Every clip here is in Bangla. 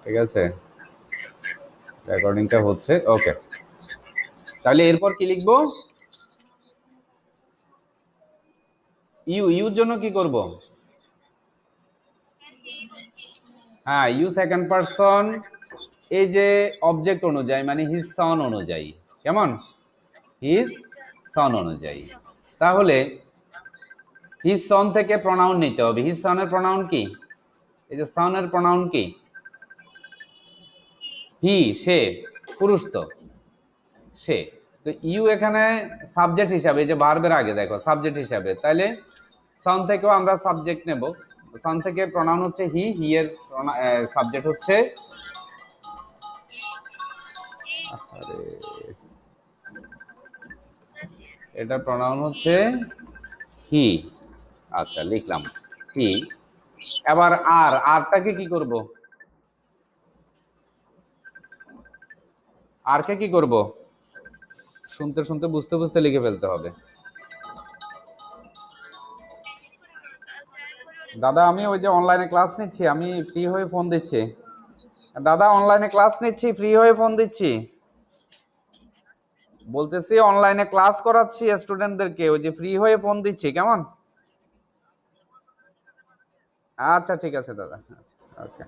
ঠিক আছে, রেকর্ডিংটা হচ্ছে। ওকে, তাহলে এরপর কি লিখবো? ইউর জন্য কি করব? হ্যাঁ, ইউ সেকেন্ড পারসন, এই যে অবজেক্ট অনুযায়ী মানে হিজ সন অনুযায়ী, কেমন? হিজ সন অনুযায়ী। তাহলে হিজ সন থেকে প্রনাউন নিতে হবে। হিজ সনের প্রনাউন কি? এই যে সনের প্রনাউন কি? হি, সে, পুরুষ তো, সে। তো ইউ এখানে সাবজেক্ট হিসাবে, এই যে ভার্বের আগে দেখো সাবজেক্ট হিসাবে, তাহলে সন থেকেও আমরা সাবজেক্ট নেব। সন থেকে প্রনাউন হচ্ছে হি, হি এর সাবজেক্ট হচ্ছে, আরে এটা প্রনাউন হচ্ছে হি। আচ্ছা, লিখলাম হি। এবার আরটাকে কি করব? আরকে কি করব? শুনতে শুনতে বুঝতে বুঝতে লিখে ফেলতে হবে। দাদা আমি ওই যে অনলাইনে ক্লাস নিচ্ছি, আমি ফ্রি হয়ে ফোন দিচ্ছি। দাদা অনলাইনে ক্লাস নিচ্ছি, ফ্রি হয়ে ফোন দিচ্ছি। বলতেছি অনলাইনে ক্লাস করাচ্ছি স্টুডেন্টদেরকে, ওই যে ফ্রি হয়ে ফোন দিচ্ছি, কেমন? আচ্ছা ঠিক আছে দাদা, ওকে।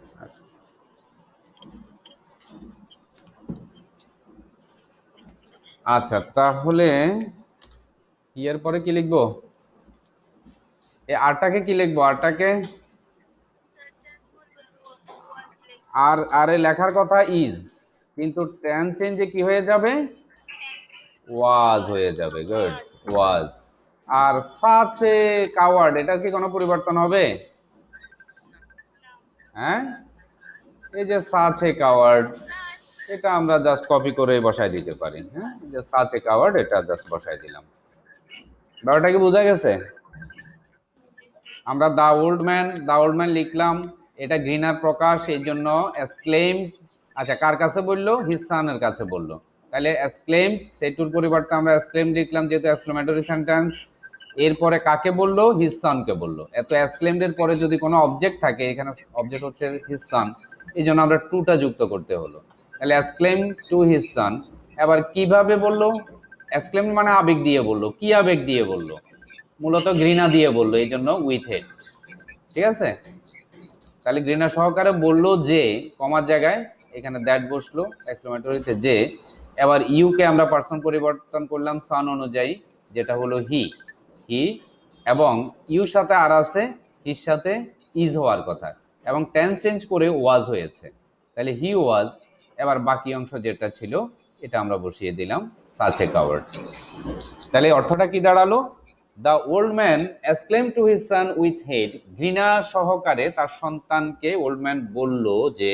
আচ্ছা, তাহলে এর পরে কি লিখবো? এই আরটাকে কি লিখবো? আরটাকে আরে লেখার কথা ইজ, কিন্তু টেন্স চেঞ্জে কি হয়ে যাবে? ওয়াজ হয়ে যাবে। Good, was. আর সাচ এ কাওয়ার্ড, এটা কি কোনো পরিবর্তন হবে? হ্যাঁ, এই যে সাচ এ কাওয়ার্ড, এটা আমরা জাস্ট কপি করে বসাই দিতে পারি। হ্যাঁ, এই যে সাচ এ কাওয়ার্ড, এটা জাস্ট বসাই দিলাম। ব্যাপারটা কি বোঝা গেছে? আমরা দা ওল্ড ম্যান লিখলাম, এটা ঘৃণার প্রকাশ, এই জন্য এক্সক্লেইমড। আচ্ছা, কার কাছে বললো? হিজ সনের কাছে বললো, তাহলে এক্সক্লেইমড, সেটুর পরিবর্তে আমরা এক্সক্লেইমড লিখলাম যেহেতু এক্সক্লেমেটরি সেন্টেন্স। এরপরে কাকে বললো? হিজ সনকে বললো। এত এক্সক্লেইমড এর পরে যদি কোনো অবজেক্ট থাকে, এখানে অবজেক্ট হচ্ছে হিজ সন, এই জন্য আমরা টুটা যুক্ত করতে হলো। তাহলে এক্সক্লেইম টু হিজ সন। এবার কিভাবে বললো? এক্সক্লেইম মানে আবেগ দিয়ে বললো। কি আবেগ দিয়ে বললো? মূলত ঘৃণা দিয়ে বললো, এই জন্য উইথ হেট। ঠিক আছে, তাহলে ঘৃণা সহকারে বললো যে, কমার জায়গায় এখানে দ্যাট বসলো, এক্সক্লেমেটরিতে যে। এবার ইউ কে আমরা পার্সন পরিবর্তন করলাম সন অনুযায়ী, যেটা হলো হি, হি। এবং ইউর সাথে আর আছে, হির সাথে ইজ হওয়ার কথা, এবং টেন্স চেঞ্জ করে ওয়াজ হয়েছে, তাহলে হি ওয়াজ। এবার বাকি অংশ যেটা ছিল এটা আমরা বসিয়ে দিলাম সাচ এ কাওয়ার্ড। তাহলে অর্থটা কি দাঁড়ালো? The old man exclaim to his son with head, ঘৃণা সহকারে তার সন্তানকে ওল্ড ম্যান বলল যে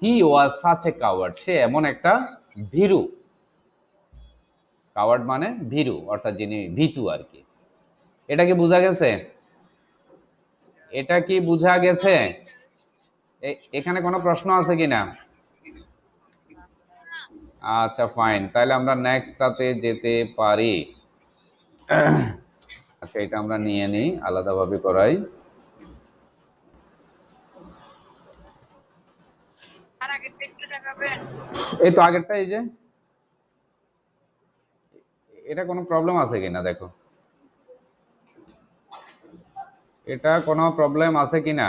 হি ওয়াজ সাচ এ কাওয়ার্ড, সে এমন একটা ভীরু। কাওয়ার্ড মানে ভীরু, অর্থাৎ যিনি ভীতু আর কি। এটা কি বোঝা গেছে? এটা কি বোঝা গেছে? এখানে কোনো প্রশ্ন আছে কিনা? আচ্ছা ফাইন, তাহলে আমরা নেক্সটটাতে যেতে পারি। আচ্ছা, এটা আমরা নিয়ে নিই, আলাদাভাবে করাই। এই তো আগেরটা, এই যে এটা কোনো প্রবলেম আছে কিনা দেখো, এটা কোনো প্রবলেম আছে কিনা,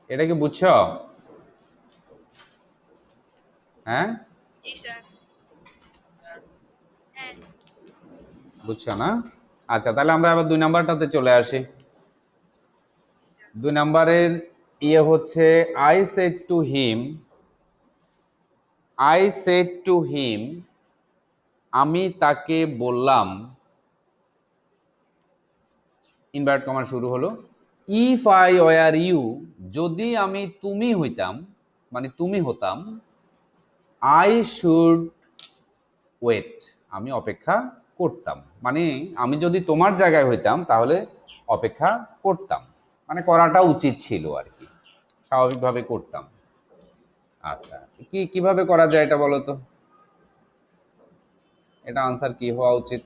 এটা কি বুঝছো? হ্যাঁ, বুঝছো না? আচ্ছা, তাহলে আমরা আবার 2 নাম্বারটাতে চলে আসি। 2 নাম্বারের হচ্ছে আই সেড টু হিম, আমি তাকে বললাম, ইনভার্ট কমা শুরু হলো। ইফ আই ওয়ার ইউ, যদি আমি তুমি হইতাম, মানে তুমি হতাম। আই শুড ওয়েট, আমি অপেক্ষা করতাম, মানে আমি যদি তোমার জায়গায় হইতাম তাহলে অপেক্ষা করতাম, মানে করাটা উচিত ছিল আর কি, স্বাভাবিকভাবে করতাম। আচ্ছা, কিভাবে করা যায় এটা বলো তো, এটা আনসার কি হওয়া উচিত?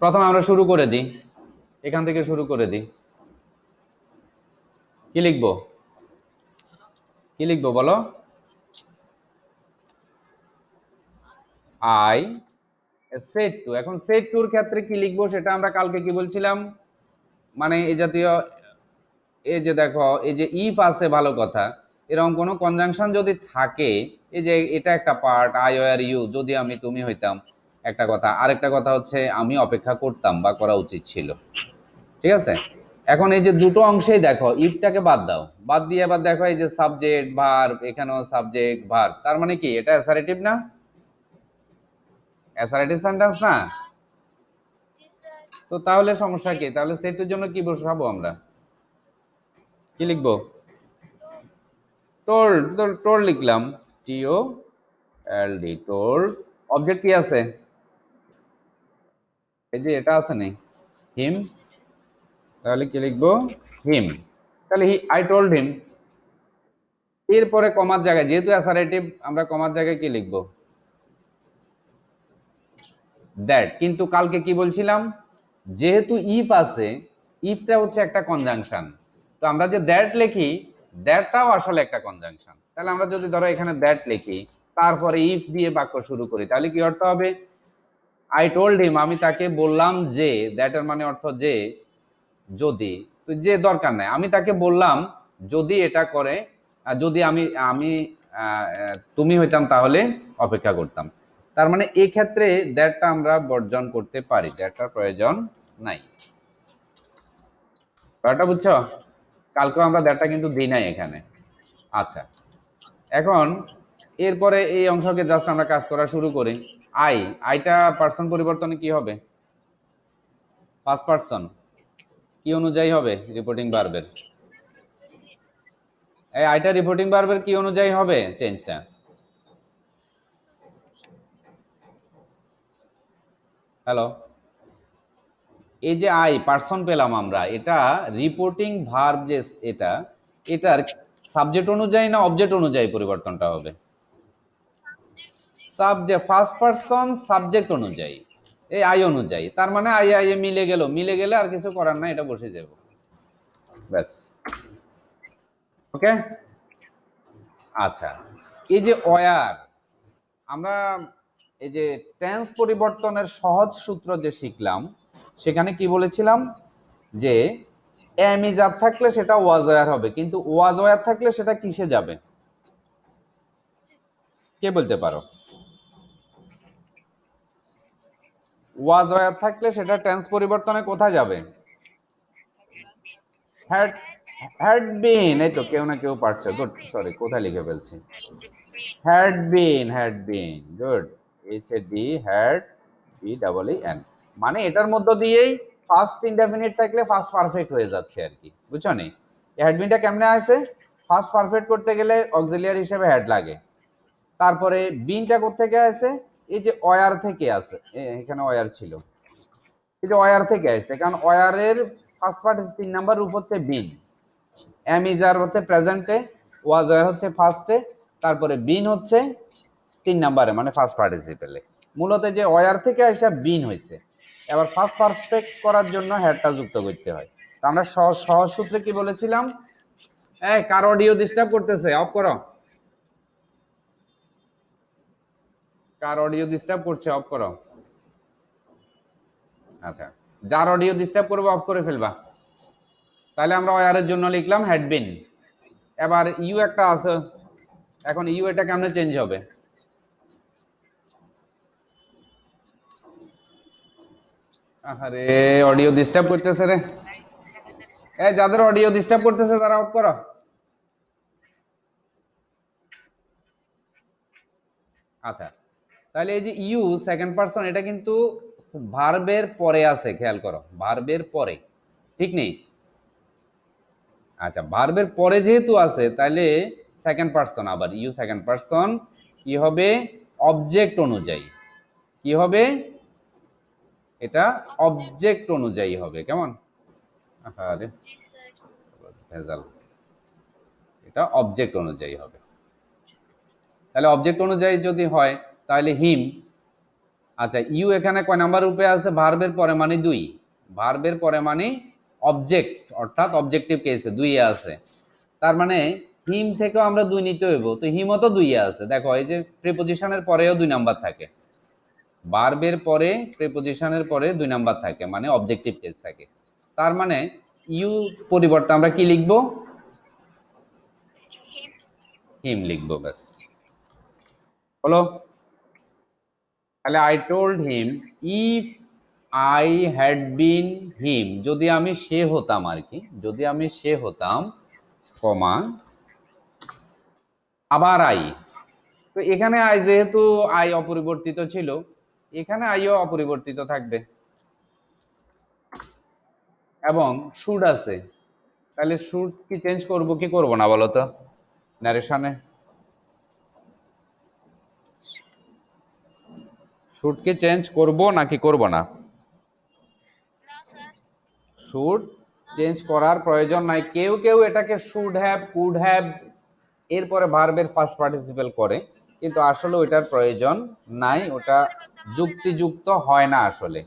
প্রথমে আমরা শুরু করে দিই, এখান থেকে শুরু করে দিই। কি লিখবো, কি লিখবো বলো? I said to. এখন সেট টুর ক্ষেত্রে কি লিখবো সেটা আমরা কালকে কি বলছিলাম, মানে এই জাতীয়, এই যে দেখো এই যে ইফ আছে ভালো কথা, এরকম কোনো কনজাংশন যদি থাকে, এই যে এটা একটা পার্ট, আই ওয়ার ইউ, যদি আমি তুমি হইতাম একটা কথা, আরেকটা কথা হচ্ছে আমি অপেক্ষা করতাম বা করা উচিত ছিল। ঠিক আছে, এখন এই যে দুটো অংশেই দেখো ইফটাকে বাদ দাও, বাদ দিয়ে আবার দেখো এই যে সাবজেক্ট ভার্ব, এখানেও সাবজেক্ট ভার্ব, তার মানে কি এটা অ্যাসারেটিভ না? অ্যাসারেটিভ সেন্টেন্স না? তো তাহলে সমস্যা কি, তাহলে সেটের জন্য কি বসাবো আমরা, কি লিখবো? টোল্ড, টোল্ড লিখলাম, টিও এল ডি, টোল্ড। অবজেক্ট কি আছে, এই যে এটা আছে নেই, হিম, তাহলে কি লিখবো? হিম। তাহলে আই টোল্ড হিম। এরপরে কমার জায়গায়, যেহেতু অ্যাসারেটিভ, আমরা কমার জায়গায় কি লিখবো? দ্যাট। কিন্তু কালকে কি বলছিলাম, যেহেতু ইফ আছে, ইফটা হচ্ছে একটা কনজাংশন, তো আমরা যে দ্যাট লিখি, দ্যাটটাও আসলে একটা কনজাংশন। তাহলে আমরা যদি ধরো এখানে দ্যাট লিখি, তারপরে ইফ দিয়ে বাক্য শুরু করি, তাহলে কি অর্থ হবে? আই টোল্ড হিম, আমি তাকে বললাম যে, দ্যাটের মানে অর্থ যে, যদি, তো যে দরকার নাই, আমি তাকে বললাম যদি এটা করে, যদি আমি আমি তুমি হইতাম তাহলে অপেক্ষা করতাম। তার মানে এই ক্ষেত্রে দ্যাটটা আমরা বর্জন করতে পারি, দ্যাটটার প্রয়োজন নাই। ব্যাপারটা বুঝছো? কালকেও আমরা দ্যাটটা কিন্তু দিই নাই এখানে। আচ্ছা, এখন এরপরে এই অংশকে জাস্ট আমরা কাজ করা শুরু করি। আই, আইটা পার্সন পরিবর্তনে কি হবে? First person. কি অনুযায়ী হবে রিপোর্টিং ভার্বের? এই আইটা রিপোর্টিং ভার্বের কি অনুযায়ী হবে চেঞ্জটা? হ্যালো, এই যে আই পার্সন পেলাম আমরা, এটা রিপোর্টিং ভার্ব যে এটা, এটার সাবজেক্ট অনুযায়ী না অবজেক্ট অনুযায়ী পরিবর্তনটা হবে? সাবজেক্ট, ফার্স্ট পার্সন সাবজেক্ট অনুযায়ী, এই আই অনুযায়ী। তার মানে আই আই মিলে গেল, মিলে গেলে আর কিছু করার না, এটা বসে যাব, ব্যাস। ওকে, আচ্ছা। এই যে ওয়ার, আমরা এই যে টেন্স পরিবর্তনের সহজ সূত্র যে শিখলাম, সেখানে কি বলেছিলাম যে এম ইজ আর থাকলে সেটা ওয়াজ ওয়ার হবে, কিন্তু ওয়াজ ওয়ার থাকলে সেটা কিসে যাবে, কে বলতে পারো? ওয়াজ ওয়ার থাকলে সেটা টেন্স পরিবর্তনে কোথায় যাবে? হ্যাড, হ্যাড বিন, এই তো কেউ না কেউ পারছে, গুড। সরি, কোথায় লিখে ফেলছি, had been, had been, good. H A D, had, B double E N, মানে এটার মধ্য দিয়েই ফার্স্ট ইনডেফিনিট থাকলে ফার্স্ট পারফেক্ট হয়ে যাচ্ছে আর কি, বুঝছো নি? হ্যাড বিনটা কেমনে আসে, ফার্স্ট পারফেক্ট করতে গেলে অক্সিলিয়ারি হিসেবে হ্যাড লাগে। তারপরে বিনটা কোথেকে আসে, এই যে ওয়ার থেকে আসে, এখানে ওয়ার ছিল, এই যে ওয়ার থেকে আসছে, কারণ ওয়ারের ফার্স্ট পার্ট 3 নাম্বার রূপ হচ্ছে বিন, এম ইজ আর হচ্ছে প্রেজেন্টে, ওয়াজ ওয়ার হচ্ছে ফার্স্টে, তারপরে বিন হচ্ছে 3 নাম্বারে মানে ফার্স্ট পার্টিসিপেলে। মূলত যে ওয়ার থেকে আসা বিন হয়েছে, এবার ফার্স্ট পারফেক্ট করার জন্য হ্যাডটা যুক্ত করতে হয়। তো আমরা সহজ সূত্রে কি বলেছিলাম, কার অডিও ডিস্টার্ব করতেছে, অফ করো, কার অডিও ডিস্টার্ব করছে, অফ করো। আচ্ছা, যার অডিও ডিস্টার্ব করবে অফ করে ফেলবা। তাহলে আমরা ওয়ারের জন্য লিখলাম হ্যাড বিন। এবার ইউ একটা আছে, এখন ইউ এটা কেমনে চেঞ্জ হবে? আরে অডিও ডিস্টার্ব করতেছে রে, যাদের অডিও ডিস্টার্ব করতেছে তারা অফ করো। আচ্ছা, তাহলে এই যে ইউ সেকেন্ড পারসন, এটা কিন্তু ভার্বের পরে আছে, খেয়াল করো, ভার্বের পরে, ঠিক নেই? আচ্ছা, ভার্বের পরে যেহেতু আছে, তাহলে সেকেন্ড পারসন, আবার ইউ সেকেন্ড পারসন কি হবে? অবজেক্ট অনুযায়ী। কি হবে এটা? অবজেক্ট অনুযায়ী হবে, কেমন? আরে ভেজাল, এটা অবজেক্ট অনুযায়ী হবে। তাহলে অবজেক্ট অনুযায়ী যদি হয় তাহলে হিম। আচ্ছা, ইউ এখানে কয় নাম্বার রূপে আছে? ভার্বের পরে মানে 2, ভার্বের পরে মানে অবজেক্ট, অর্থাৎ অবজেক্টিভ কেসে দুইয়ে আছে। তার মানে হিম থেকেও আমরা দুই নিতে হইব, তো হিমও তো দুইয়ে আছে। দেখো এই যে প্রিপোজিশনের পরেও 2 নাম্বার থাকে, ভার্বের পরে প্রিপোজিশনের পরে 2 নাম্বার থাকে, মানে অবজেক্টিভ কেস থাকে। তার মানে ইউ পরিবর্তে আমরা কি লিখবো? হিম লিখবো, ব্যাস হলো। তাহলে I told him if I had been him, যদি আমি সে হতাম আর কি, যদি আমি সে হতাম, কমা আবার আই। তো এখানে আই যেহেতু আই অপরিবর্তিত ছিল, এখানে আইও অপরিবর্তিত থাকবে এবং শুড আছে। তাহলে শুড কি চেঞ্জ করব কি করব না বলো তো নারেশনে? শুড কি চেঞ্জ করব নাকি করব না? শুড চেঞ্জ করার প্রয়োজন নাই। কেউ কেউ এটাকে শুড হ্যাভ, কুড হ্যাভ এরপরে ভার্বের ফার্স্ট পার্টিসিপেল করে, কিন্তু আসলে ওইটার প্রয়োজন নাই, ওটা যুক্তিযুক্ত হয় না আসলে।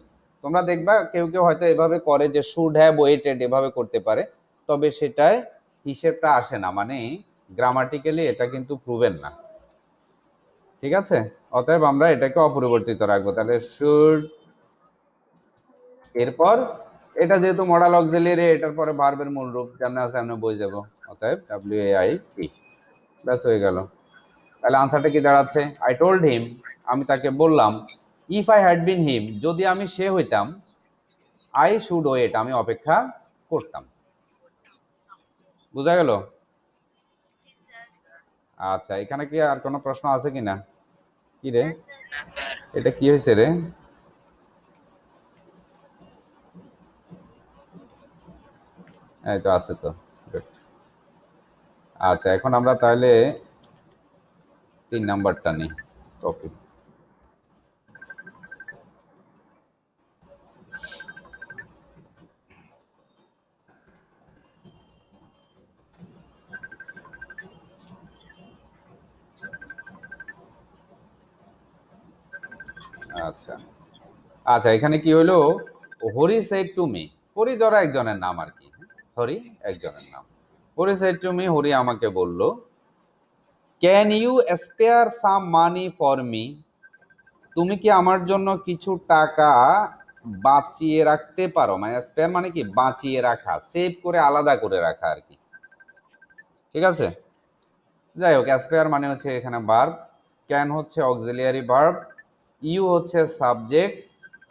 তোমরা দেখবা কেউ কেউ হয়তো এভাবে করে যে শুড হ্যাভ ওয়েটেড, এভাবে করতে পারে, তবে সেটায় হিসেবটা আসে না, মানে গ্রামাটিক্যালি এটা কিন্তু প্রুভেন না। ঠিক আছে, অতএব আমরা এটাকে অপরিবর্তিত রাখবো। তাহলে শুড, এরপর এটা যেহেতু মডাল অক্সিলিয়ারি, এটার পরে ভার্বের মূল রূপ যেমন আছে এমন বই যাব, অতএব WAIT, ব্যাস হয়ে গেল। তাহলে আনসারটা কি দাঁড়াচ্ছে? আই টোল্ড হিম, আমি তাকে বললাম, if I had been him, যদি আমি সে হইতাম, আই শুড ওয়েট, আমি অপেক্ষা করতাম। বুঝা গেল? আচ্ছা, এখানে কি আর কোনো প্রশ্ন আছে কিনা? কি রে, এটা কি হয়েছে রে? এই তো আছে তো। Good. আচ্ছা, এখন আমরা তাহলে 3 নাম্বারটা নিই টপিক। আচ্ছা আচ্ছা, এখানে কি হলো? Hari said to me, Hari ধরো একজনের নাম আর কি, হরি একজনের নাম। Hari said to me, Hari আমাকে বলল, can you spare some money for me, তুমি কি আমার জন্য কিছু টাকা বাঁচিয়ে রাখতে পারো? মানে স্পেয়ার মানে কি বাঁচিয়ে রাখা, সেভ করে আলাদা করে রাখা আর কি। ঠিক আছে, যাই হোক, স্পেয়ার মানে হচ্ছে এখানে ভার্ব, ক্যান হচ্ছে অক্সিলিয়ারি ভার্ব, ইউ হচ্ছে সাবজেক্ট।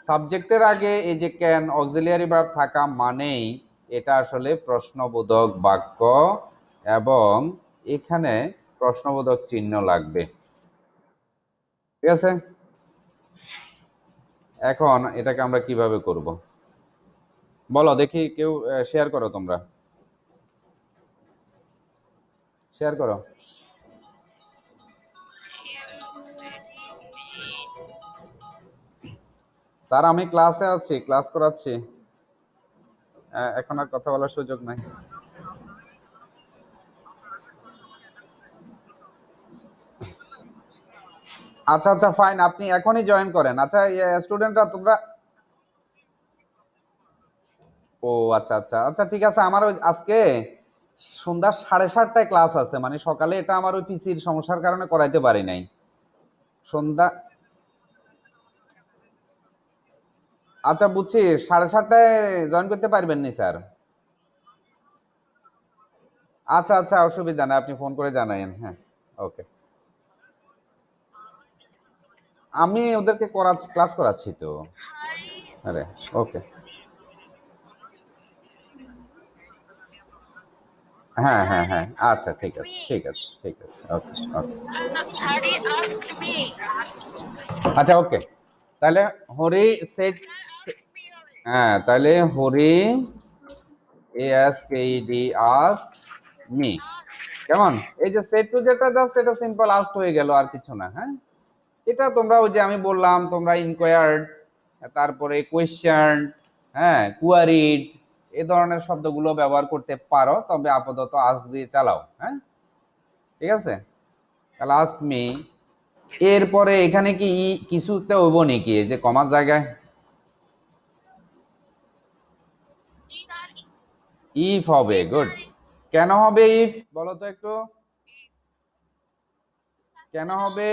সাবজেক্টের আগে এই যে ক্যান অক্সিলিয়ারি ভার্ব থাকা মানেই এটা আসলে প্রশ্নবোধক বাক্য, এবং এখানে প্রশ্নবোধক চিহ্ন লাগবে। ঠিক আছে, এখন এটাকে আমরা কিভাবে করব বলো দেখি, কেউ শেয়ার করো, তোমরা শেয়ার করো। স্যার আমি ক্লাসে আছি, ক্লাস করাচ্ছি, এখন আর কথা বলার সুযোগ নাই। আচ্ছা আচ্ছা ফাইন, আপনি এখনই জয়েন করেন। আচ্ছা স্টুডেন্টরা তোমরা, ও আচ্ছা আচ্ছা আচ্ছা, ঠিক আছে। আমার ওই আজকে সন্ধ্যা 7:30টায় ক্লাস আছে, মানে সকালে এটা আমার ওই পিসির সমস্যার কারণে করাইতে পারি নাই। সন্ধ্যা, আচ্ছা বুঝছি, 7:30টায় জয়েন করতে পারবেন নি স্যার? আচ্ছা আচ্ছা, অসুবিধা নেই, আপনি ফোন করে জানাইন। হ্যাঁ, ওকে। আমি ওদেরকে করাচ্ছি, ক্লাস করাচ্ছি তো। আরে, ওকে। হ্যাঁ হ্যাঁ হ্যাঁ, আচ্ছা ঠিক আছে ঠিক আছে ঠিক আছে, ওকে ওকে। আচ্ছা ওকে, তাহলে হরি সেট, হ্যাঁ তাহলে হরি ASKED asked me, কেমন? এই যে সেট টু যেটা জাস্ট এটা সিম্পল আস্কড হয়ে গেল, আর কিছু না। হ্যাঁ, এটা তোমরা ওই যে আমি বললাম, তোমরা ইনকোয়ার্ড, তারপরে কোয়েশ্চেন, হ্যাঁ কুয়ারিড, এই ধরনের শব্দগুলো ব্যবহার করতে পারো, তবে আপাতত আস্ক দিয়ে চালাও। হ্যাঁ, ঠিক আছে, তাহলে আস্ক মি, এরপরে এখানে কি কিছুতে হইব নাকি এই যে কমার জায়গায়? ইফ হবে, গুড। কেন হবে ইফ বলো তো একটু, কেন হবে?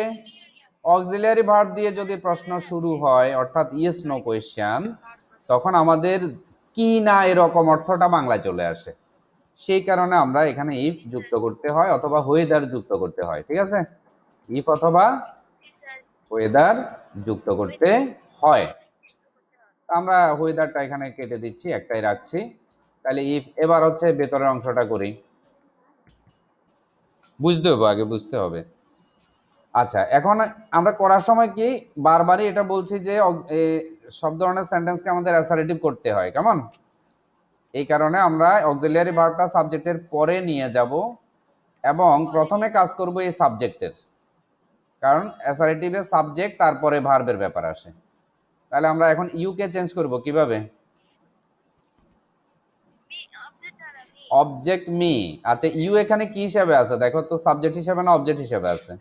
অক্সিলিয়ারি ভার্ব দিয়ে যদি প্রশ্ন শুরু হয় অর্থাৎ ইয়েস নো কোয়েশ্চেন, তখন আমাদের কি না এরকম অর্থটা বাংলায় চলে আসে। সেই কারণে আমরা এখানে ইফ যুক্ত করতে হয় অথবা ওয়েদার যুক্ত করতে হয়, ঠিক আছে? ইফ অথবা ওয়েদার যুক্ত করতে হয়। আমরা ওয়েদারটা এখানে কেটে দিচ্ছি, একটাই রাখছি। তাহলে ইফ, এবার হচ্ছে ভেতরের অংশটা করি। বুঝতে হবে, আগে বুঝতে হবে। আচ্ছা, এখন আমরা করার সময় কি বারবারই এটা বলছি যে সব ধরনের সেন্টেন্সকে আমাদের অ্যাসারেটিভ করতে হয়, কেমন? এই কারণে আমরা অক্সিলিয়ারি ভার্বটা সাবজেক্টের পরে নিয়ে যাব এবং প্রথমে কাজ করব এই সাবজেক্টের, কারণ অ্যাসারেটিভের সাবজেক্ট তারপরে ভার্বের ব্যাপার আসে। তাহলে আমরা এখন ইউ কে চেঞ্জ করব কিভাবে? Object me. আচ্ছা, ইউ এখানে কি হিসাবে আছে দেখো তো, সাবজেক্ট হিসাবে না অবজেক্ট হিসাবে আছে?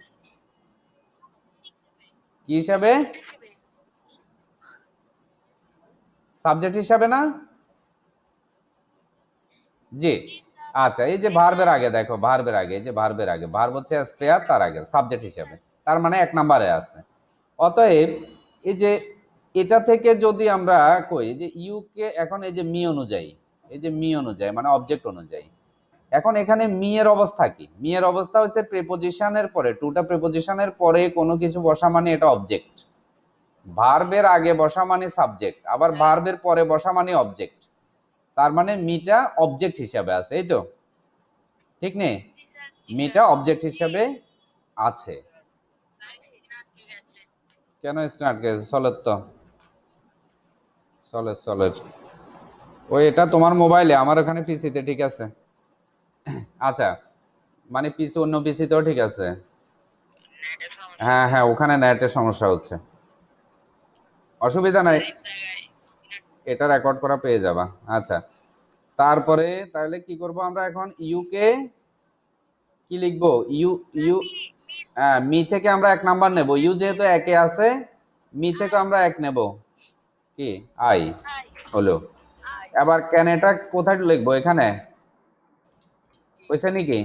কি হিসাবে? সাবজেক্ট হিসাবে না? জি। আচ্ছা, এই যে ভার্বের আগে দেখো, ভার্বের আগে, এই যে ভার্বের আগে, ভার্ব হচ্ছে স্পেয়ার, তার আগে সাবজেক্ট হিসাবে, তার মানে এক নম্বরে আছে। অতএব এই যে এটা থেকে যদি আমরা কই যে ইউ কে এখন এই যে মি অনুযায়ী, এই যে মি অনুযায়ী মানে অবজেক্ট অনুযায়ী, এখন এখানে মি এর অবস্থা কি? মি এর অবস্থা হচ্ছে প্রিপোজিশনের পরে, টুটা প্রিপোজিশনের পরে কোনো কিছু বসা মানে এটা অবজেক্ট। ভার্বের আগে বসা মানে সাবজেক্ট, আবার ভার্বের পরে বসা মানে অবজেক্ট। তার মানে মিটা অবজেক্ট হিসাবে আছে, এই তো? ঠিক নেই? মিটা অবজেক্ট হিসাবে আছে। কেন স্ক্রিন আটকে গেছে? সলের তো, সলের সলের ওই এটা তোমার মোবাইলে, আমার ওখানে পিসিতে ঠিক আছে। আচ্ছা, মানে পিসি, অন্য পিসিতেও ঠিক আছে। হ্যাঁ হ্যাঁ, ওখানে নেটের সমস্যা হচ্ছে, অসুবিধা নাই, এটা রেকর্ড করা পেয়ে যাবা। আচ্ছা, তারপরে তাহলে কি করব আমরা এখন? ইউ কে কি লিখবো? ইউ, ইউ, হ্যাঁ, মি থেকে আমরা এক নাম্বার নেব, ইউ যেহেতু একে আছে, মি থেকে আমরা এক নেব, কি আই হলো। এবার কেন এটা কোথায় লিখবো? এখানে হয়েছে নাকি?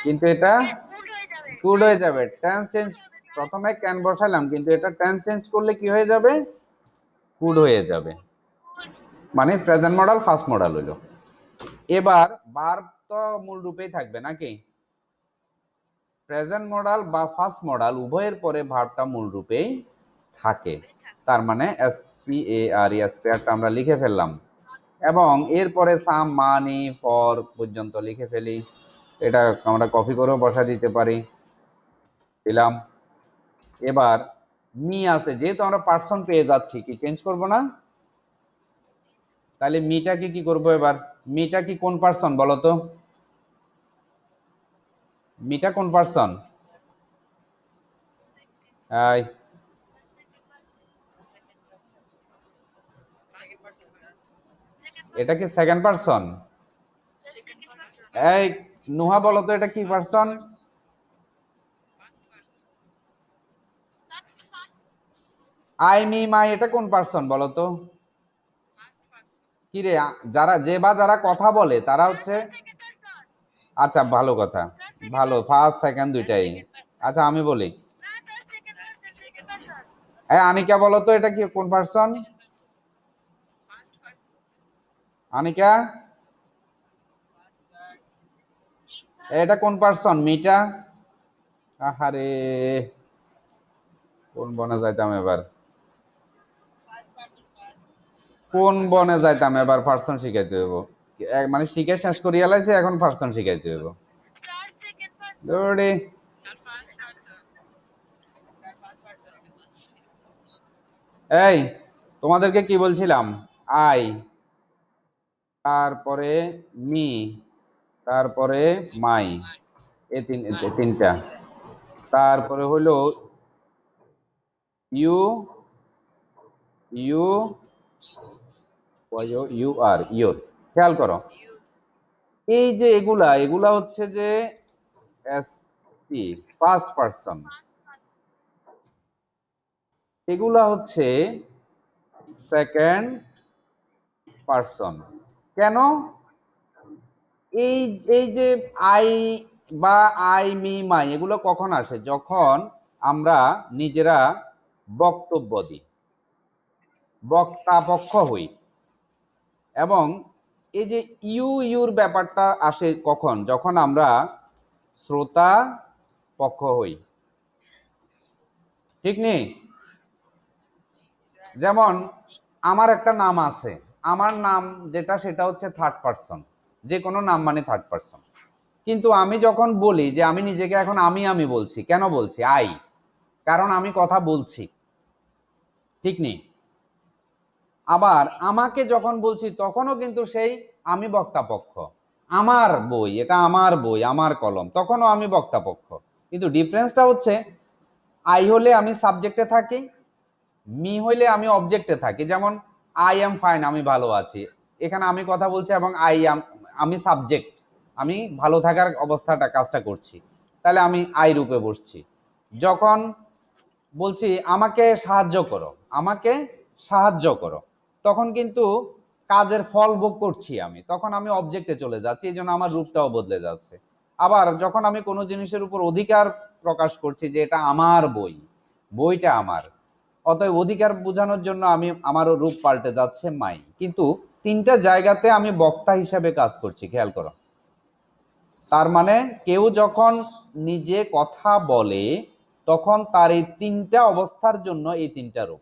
কিন্তু এটা কুড হয়ে যাবে, টেন্স চেঞ্জ। প্রথমে ক্যান বসালাম, কিন্তু এটা টেন্স চেঞ্জ করলে কি হয়ে যাবে? কুড হয়ে যাবে, মানে প্রেজেন্ট মডাল ফার্স্ট মডাল হইলো। এবার ভার্ব তো মূল রূপেই থাকবে নাকি? প্রেজেন্ট মডাল বা ফার্স্ট মডাল উভয়ের পরে ভার্বটা মূল রূপেই থাকে। তার মানে এসপিএআরই, স্পেয়ারটা আমরা লিখে ফেললাম এবং এরপরে সাম, মানি, ফর পর্যন্ত লিখে ফেলি। এটা আমরা কপি করেও বসা দিতে পারি, দিলাম। এবার মি আছে, যেহেতু আমরা পার্সন পেয়ে যাচ্ছি, কি চেঞ্জ করব না? তাহলে মিটাকে কি করব এবার? মিটা কি কোন পার্সন বলো তো? মিটা কোন পার্সন? এটা কি সেকেন্ড পার্সন? এই নুহা বলো তো, এটা কি পার্সন? আই, মি, মাই, এটা কোন পার্সন বলো তো? কি রে, যারা যে বা যারা কথা বলে তারা হচ্ছে, আচ্ছা ভালো কথা, ভালো, ফার্স্ট সেকেন্ড দুইটাই। আচ্ছা আমি বলি, আনিকা বলো তো, এটা কি কোন পার্সন? আনিকা, এটা কোন পার্সন? মিটা? আহারে, কোন বনে যাইতাম এবার, কোন বনে যাইতাম এবার, পার্সন শিখাইতে হইব। মানে শিখে শেষ করিয়া লাইছে, এখন পার্সন শিখাইতে হইব। দৌড়ি। এই তোমাদেরকে কি বলছিলাম? আই, তারপরে মি, তারপরে মাই, তিনটা। তারপরে হলো ইউ, ইউ, ইউ আর ইউর। খেয়াল করো, এই যে এগুলা, এগুলা হচ্ছে যে এসপি, ফার্স্ট পারসন। এগুলা হচ্ছে সেকেন্ড পারসন। কেন? এই এই যে আই বা আই মি মাই এগুলো কখন আসে? যখন আমরা নিজেরা বক্তব্য দিই, বক্তা পক্ষ হই। এবং এই যে ইউর ব্যাপারটা আসে কখন? যখন আমরা শ্রোতা পক্ষ হই, ঠিক নেই? যেমন আমার একটা নাম আছে, আমার নাম যেটা সেটা হচ্ছে থার্ড পারসন, যে কোনো নাম মানে থার্ড পারসন। কিন্তু আমি যখন বলি যে আমি নিজেকে এখন আমি বলছি, কেন বলছি আই? কারণ আমি কথা বলছি, ঠিক নেই? আবার আমাকে যখন বলছি তখনও কিন্তু সেই আমি বক্তাপক্ষ। আমার বই, এটা আমার বই, আমার কলম, তখনও আমি বক্তাপক্ষ। কিন্তু ডিফারেন্সটা হচ্ছে আই হলে আমি সাবজেক্টে থাকি, মি হইলে আমি অবজেক্টে থাকি। যেমন আই এম ফাইন, আমি ভালো আছি, এখানে আমি কথা বলছি এবং আমি সাবজেক্ট, আমি ভালো থাকার অবস্থাটা কাজটা করছি, তাহলে আমি আই রূপে বসছি। যখন বলছি আমাকে সাহায্য করো, আমাকে সাহায্য করো, তখন কিন্তু কাজের ফল ভোগ করছি আমি, তখন আমি অবজেক্টে চলে যাচ্ছি, এই জন্য আমার রূপটাও বদলে যাচ্ছে। আবার যখন আমি কোনো জিনিসের উপর অধিকার প্রকাশ করছি যে এটা আমার বই, বইটা আমার, অতএব অধিকার বোঝানোর জন্য আমি আমারও রূপ পাল্টে যাচ্ছে মাই। কিন্তু তিনটা জায়গাতে আমি বক্তা হিসাবে কাজ করছি, খেয়াল করো। তার মানে কেউ যখন নিজে কথা বলে তখন তার এই তিনটা অবস্থার জন্য এই তিনটা রূপ,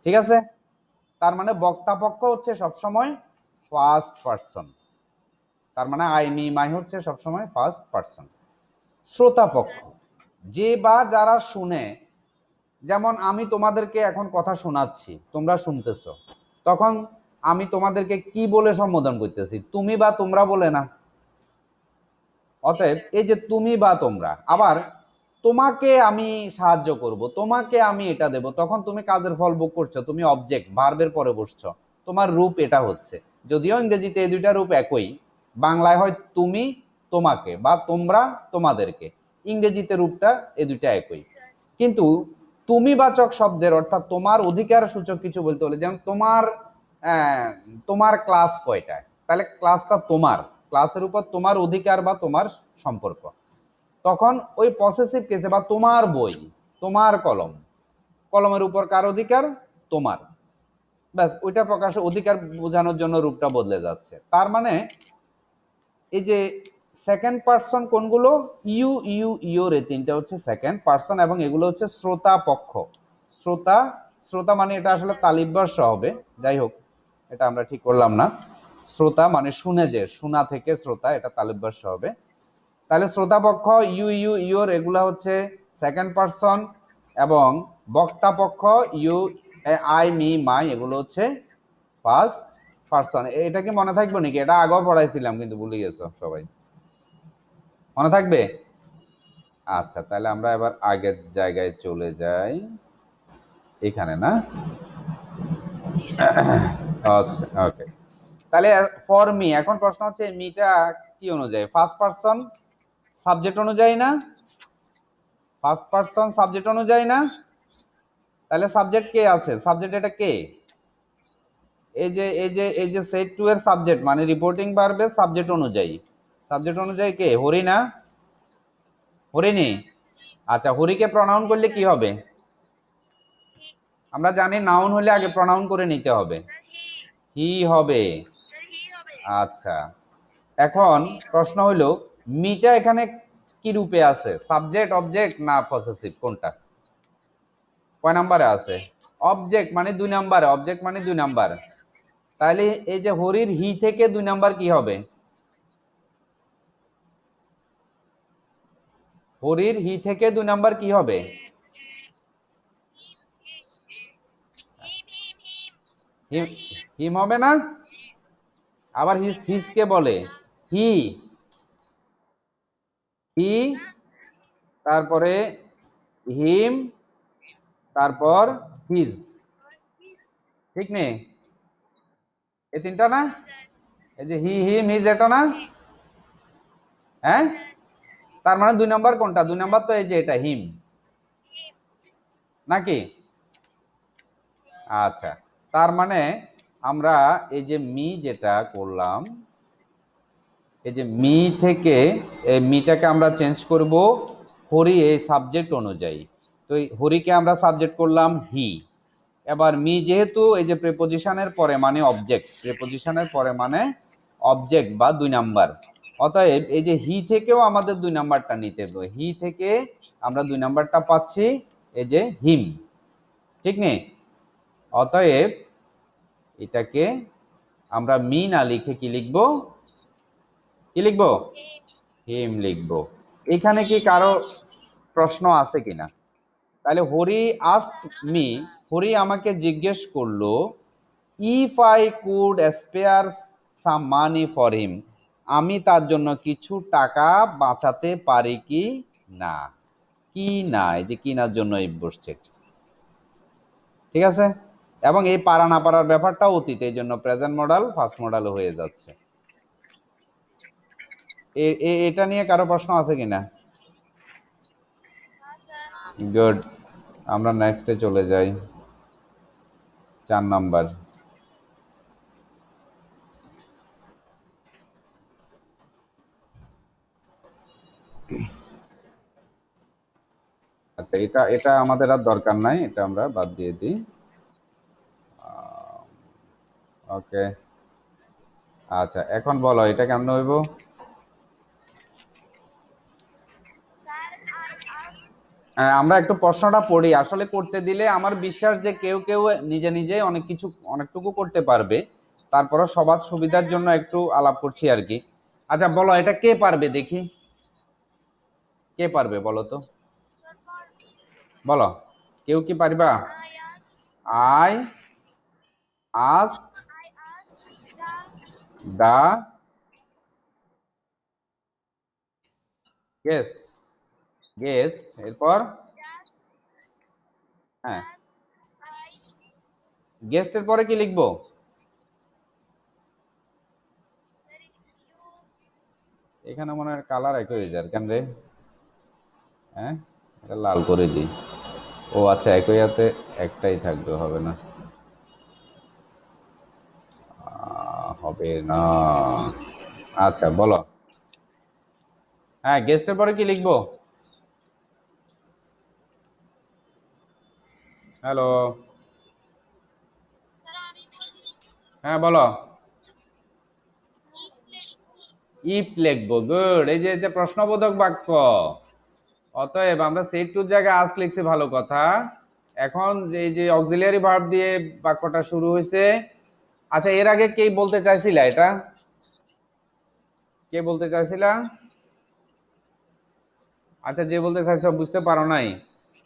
ঠিক আছে? তার মানে বক্তা পক্ষ হচ্ছে সবসময় ফার্স্ট পারসন, তার মানে আই মি মাই হচ্ছে সবসময় ফার্স্ট পারসন। শ্রোতা পক্ষ, যে বা যারা শুনে, যেমন আমি তোমাদেরকে এখন কথা শোনাচ্ছি, তোমরা শুনতেছো, তখন আমি তোমাদেরকে কি বলে সম্বোধন করতেছি? তুমি বা তোমরা বলে না। অতএব এই যে তুমি বা তোমরা, আবার তোমাকে আমি সাহায্য করব, তোমাকে আমি এটা দেব, তখন তুমি কাজের ফল ভোগ করছো, তুমি অবজেক্ট ভার্বের পরে বসছো, তোমার রূপ এটা হচ্ছে। যদিও ইংরেজিতে এই দুইটা রূপ একই, বাংলায় হয় তুমি তোমাকে বা তোমরা তোমাদেরকে, ইংরেজিতে রূপটা এই দুইটা একই। কিন্তু তুমি বাচক শব্দের অর্থাৎ তোমার অধিকার সূচক কিছু বলতে হলে, যেমন তোমার তোমার ক্লাস কয়টায়, তাহলে ক্লাসটা তোমার, ক্লাসের উপর তোমার অধিকার বা তোমার সম্পর্ক, তখন ওই পসেসিভ কেসে বা তোমার বই, তোমার কলম, কলমের উপর কার অধিকার? তোমার। ব্যাস, ওইটা প্রকাশে অধিকার বোঝানোর জন্য রূপটা বদলে যাচ্ছে। তার মানে এই যে সেকেন্ড পার্সন কোনগুলো? ইউর এই তিনটা হচ্ছে সেকেন্ড পার্সন, এবং এগুলো হচ্ছে শ্রোতা পক্ষ। শ্রোতা, শ্রোতা মানে এটা আসলে তালিব্বাস হবে, যাই হোক এটা আমরা ঠিক করলাম না। শ্রোতা মানে শুনে, যে শোনা থেকে শ্রোতা, এটা তালিব্বাস হবে। তাহলে শ্রোতা পক্ষ ইউর এগুলা হচ্ছে সেকেন্ড পার্সন, এবং বক্তা পক্ষ ইউ আই মি মাই এগুলো হচ্ছে ফার্স্ট পার্সন। এটা কি মনে থাকবে নাকি? এটা আগেও পড়াইছিলাম কিন্তু ভুলে গেছো সবাই, মনে থাকবে? আচ্ছা, তাহলে আমরা এবার আগের জায়গায় চলে যাই, এখানে না? আচ্ছা, ওকে। তাহলে ফর মি, এখন প্রশ্ন হচ্ছে মিটা কি অনুযায়ী? ফার্স্ট পার্সন সাবজেক্ট অনুযায়ী না? ফার্স্ট পার্সন সাবজেক্ট অনুযায়ী না? তাহলে সাবজেক্ট কে আছে? সাবজেক্ট এটা কে? এই যে সেট টু এর সাবজেক্ট মানে রিপোর্টিং ভার্বের সাবজেক্ট অনুযায়ী, সাবজেক্ট অনুযায়ী কে? হরি না? হরিণী। আচ্ছা, হরিকে প্রনাউন করলে কি হবে? আমরা জানি নাউন হলে আগে প্রনাউন করে নিতে হবে, হি হবে। আচ্ছা, এখন প্রশ্ন হলো মিটা এখানে কি রূপে আছে? সাবজেক্ট, অবজেক্ট না পসেসিভ, কোনটা? কয় নাম্বারে আছে? অবজেক্ট মানে 2 নাম্বারে, অবজেক্ট মানে 2 নাম্বার। তাহলে এই যে হরির হি থেকে 2 নাম্বার কি হবে? হরির হি থেকে 2 নাম্বার কি হবে? হিম হবে না? আবার হিস কে বলে? হি, হি, তারপরে হিম, তারপর হিজ, ঠিক নেই? এই তিনটা না? এই যে হি হিম হিজ, এটা না? হ্যাঁ, তার মানে 2 নাম্বার কোনটা? 2 নাম্বার তো এই যে এটা হিম, নাকি? আচ্ছা, তার মানে আমরা এই যে মি যেটা করলাম, এই যে মি থেকে এই মিটাকে আমরা চেঞ্জ করব হরি এই সাবজেক্ট অনুযায়ী। তো এই হরিকে আমরা সাবজেক্ট করলাম হি। এবার মি যেহেতু এই যে প্রিপোজিশনের পরে মানে অবজেক্ট, প্রিপোজিশনের পরে মানে অবজেক্ট বা 2 নাম্বার, অতএব এই যে হি থেকেও আমাদের 2 নাম্বারটা নিতে হবে। হি থেকে আমরা 2 নাম্বারটা পাচ্ছি এই যে হিম, ঠিক নেই? অতএব এটাকে আমরা মি না লিখে কি লিখবো? কি লিখবো? হিম লিখবো। এখানে কি কারো প্রশ্ন আছে কিনা? তাহলে হরি আস্কড মি, হরি আমাকে জিজ্ঞেস করলো if I could spare some money for him, আমি তার জন্য কিছু টাকা বাঁচাতে পারি কি না। কি না, এই যে কিনার জন্য এই বসছে, ঠিক আছে? এবং এই পারা না পারার ব্যাপারটা অতীত, এই জন্য প্রেজেন্ট মডেল ফার্স্ট মডেল হয়ে যাচ্ছে। এটা নিয়ে কারো প্রশ্ন আছে কিনা? গুড, আমরা নেক্সটে চলে যাই। 4 নাম্বার। আচ্ছা, এটা এটা আমাদের আর দরকার নাই, এটা আমরা বাদ দিয়ে দিই। ওকে, আচ্ছা এখন বলো এটা কেমন হইব? আমরা একটু প্রশ্নটা পড়ি, আসলে করতে দিলে আমার বিশ্বাস যে কেউ কেউ নিজে নিজে অনেক কিছু অনেকটুকু করতে পারবে, তারপরে সবার সুবিধার জন্য একটু আলাপ করছি আর কি। আচ্ছা বলো এটা কে পারবে দেখি, কে পারবে বলো তো, বলো কেউ কি পারবা? I ask the guest, guest এরপর হ্যাঁ, গেস্টের পরে কি লিখবো? এখানে মনে হয় কালার একই হয়ে যায় কেন রে? হ্যাঁ, এটা লাল করে দিই। ও আচ্ছা, একই হাতে একটাই থাকবে, হবে না, হবে না। আচ্ছা বলো, হ্যাঁ গেস্টের পরে কি লিখবো? হ্যালো, হ্যাঁ বলো। ইফ লিখবো, গুড। এই যে যে প্রশ্নবোধক বাক্য, অতএব আমরা সেট টুর জায়গায় আস লিখছি, ভালো কথা। এখন এই যে অক্সিলিয়ারি ভার্ব দিয়ে বাক্যটা শুরু হয়েছে। আচ্ছা এর আগে কে বলতে চাইছিলা এটা? কে বলতে চাইছিলা? আচ্ছা যে বলতে চাইছো বুঝতে পারো নাই,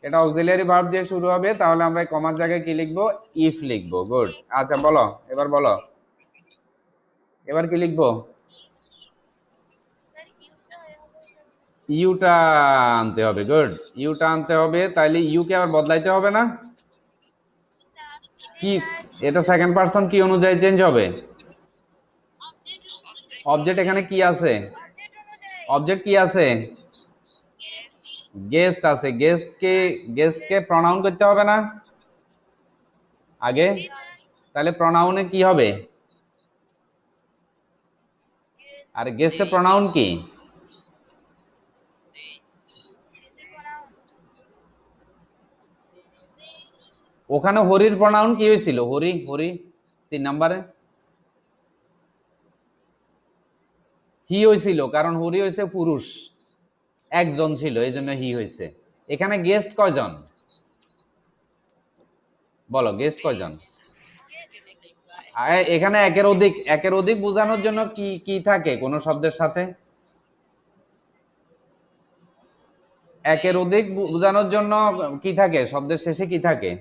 এটা অক্সিলিয়ারি ভার্ব দিয়ে শুরু হবে, তাহলে আমরা কমার জায়গায় কি লিখবো? ইফ লিখবো, গুড। আচ্ছা বলো, এবার বলো, এবার কি লিখবো? ইউটা আনতে হবে, গুড। ইউটা আনতে হবে, তাইলে ইউকে আবার বদলাইতে হবে না? কি, এটা সেকেন্ড পারসন কি অনুযায়ী চেঞ্জ হবে? অবজেক্ট এখানে কি আছে? অবজেক্ট কি আছে? গেস্ট আছে। গেস্টকে প্রনাউন করতে হবে না আগে? তাহলে প্রনাউনে কি হবে? আর গেস্টের প্রনাউন কি? ওখানে হরির প্রনাউন কি হয়েছিল? হরি, হরি 3 নম্বরে হি হয়েছিল, কারণ হরি হয়েছে পুরুষ, একজন ছিল এই জন্য হি হয়েছে। এখানে গেস্ট কয়জন বলো, গেস্ট কয়জন? এখানে একের অধিক, একের অধিক বোঝানোর জন্য কি কি থাকে কোন শব্দের সাথে? একের অধিক বোঝানোর জন্য কি থাকে শব্দের শেষে? কি থাকে?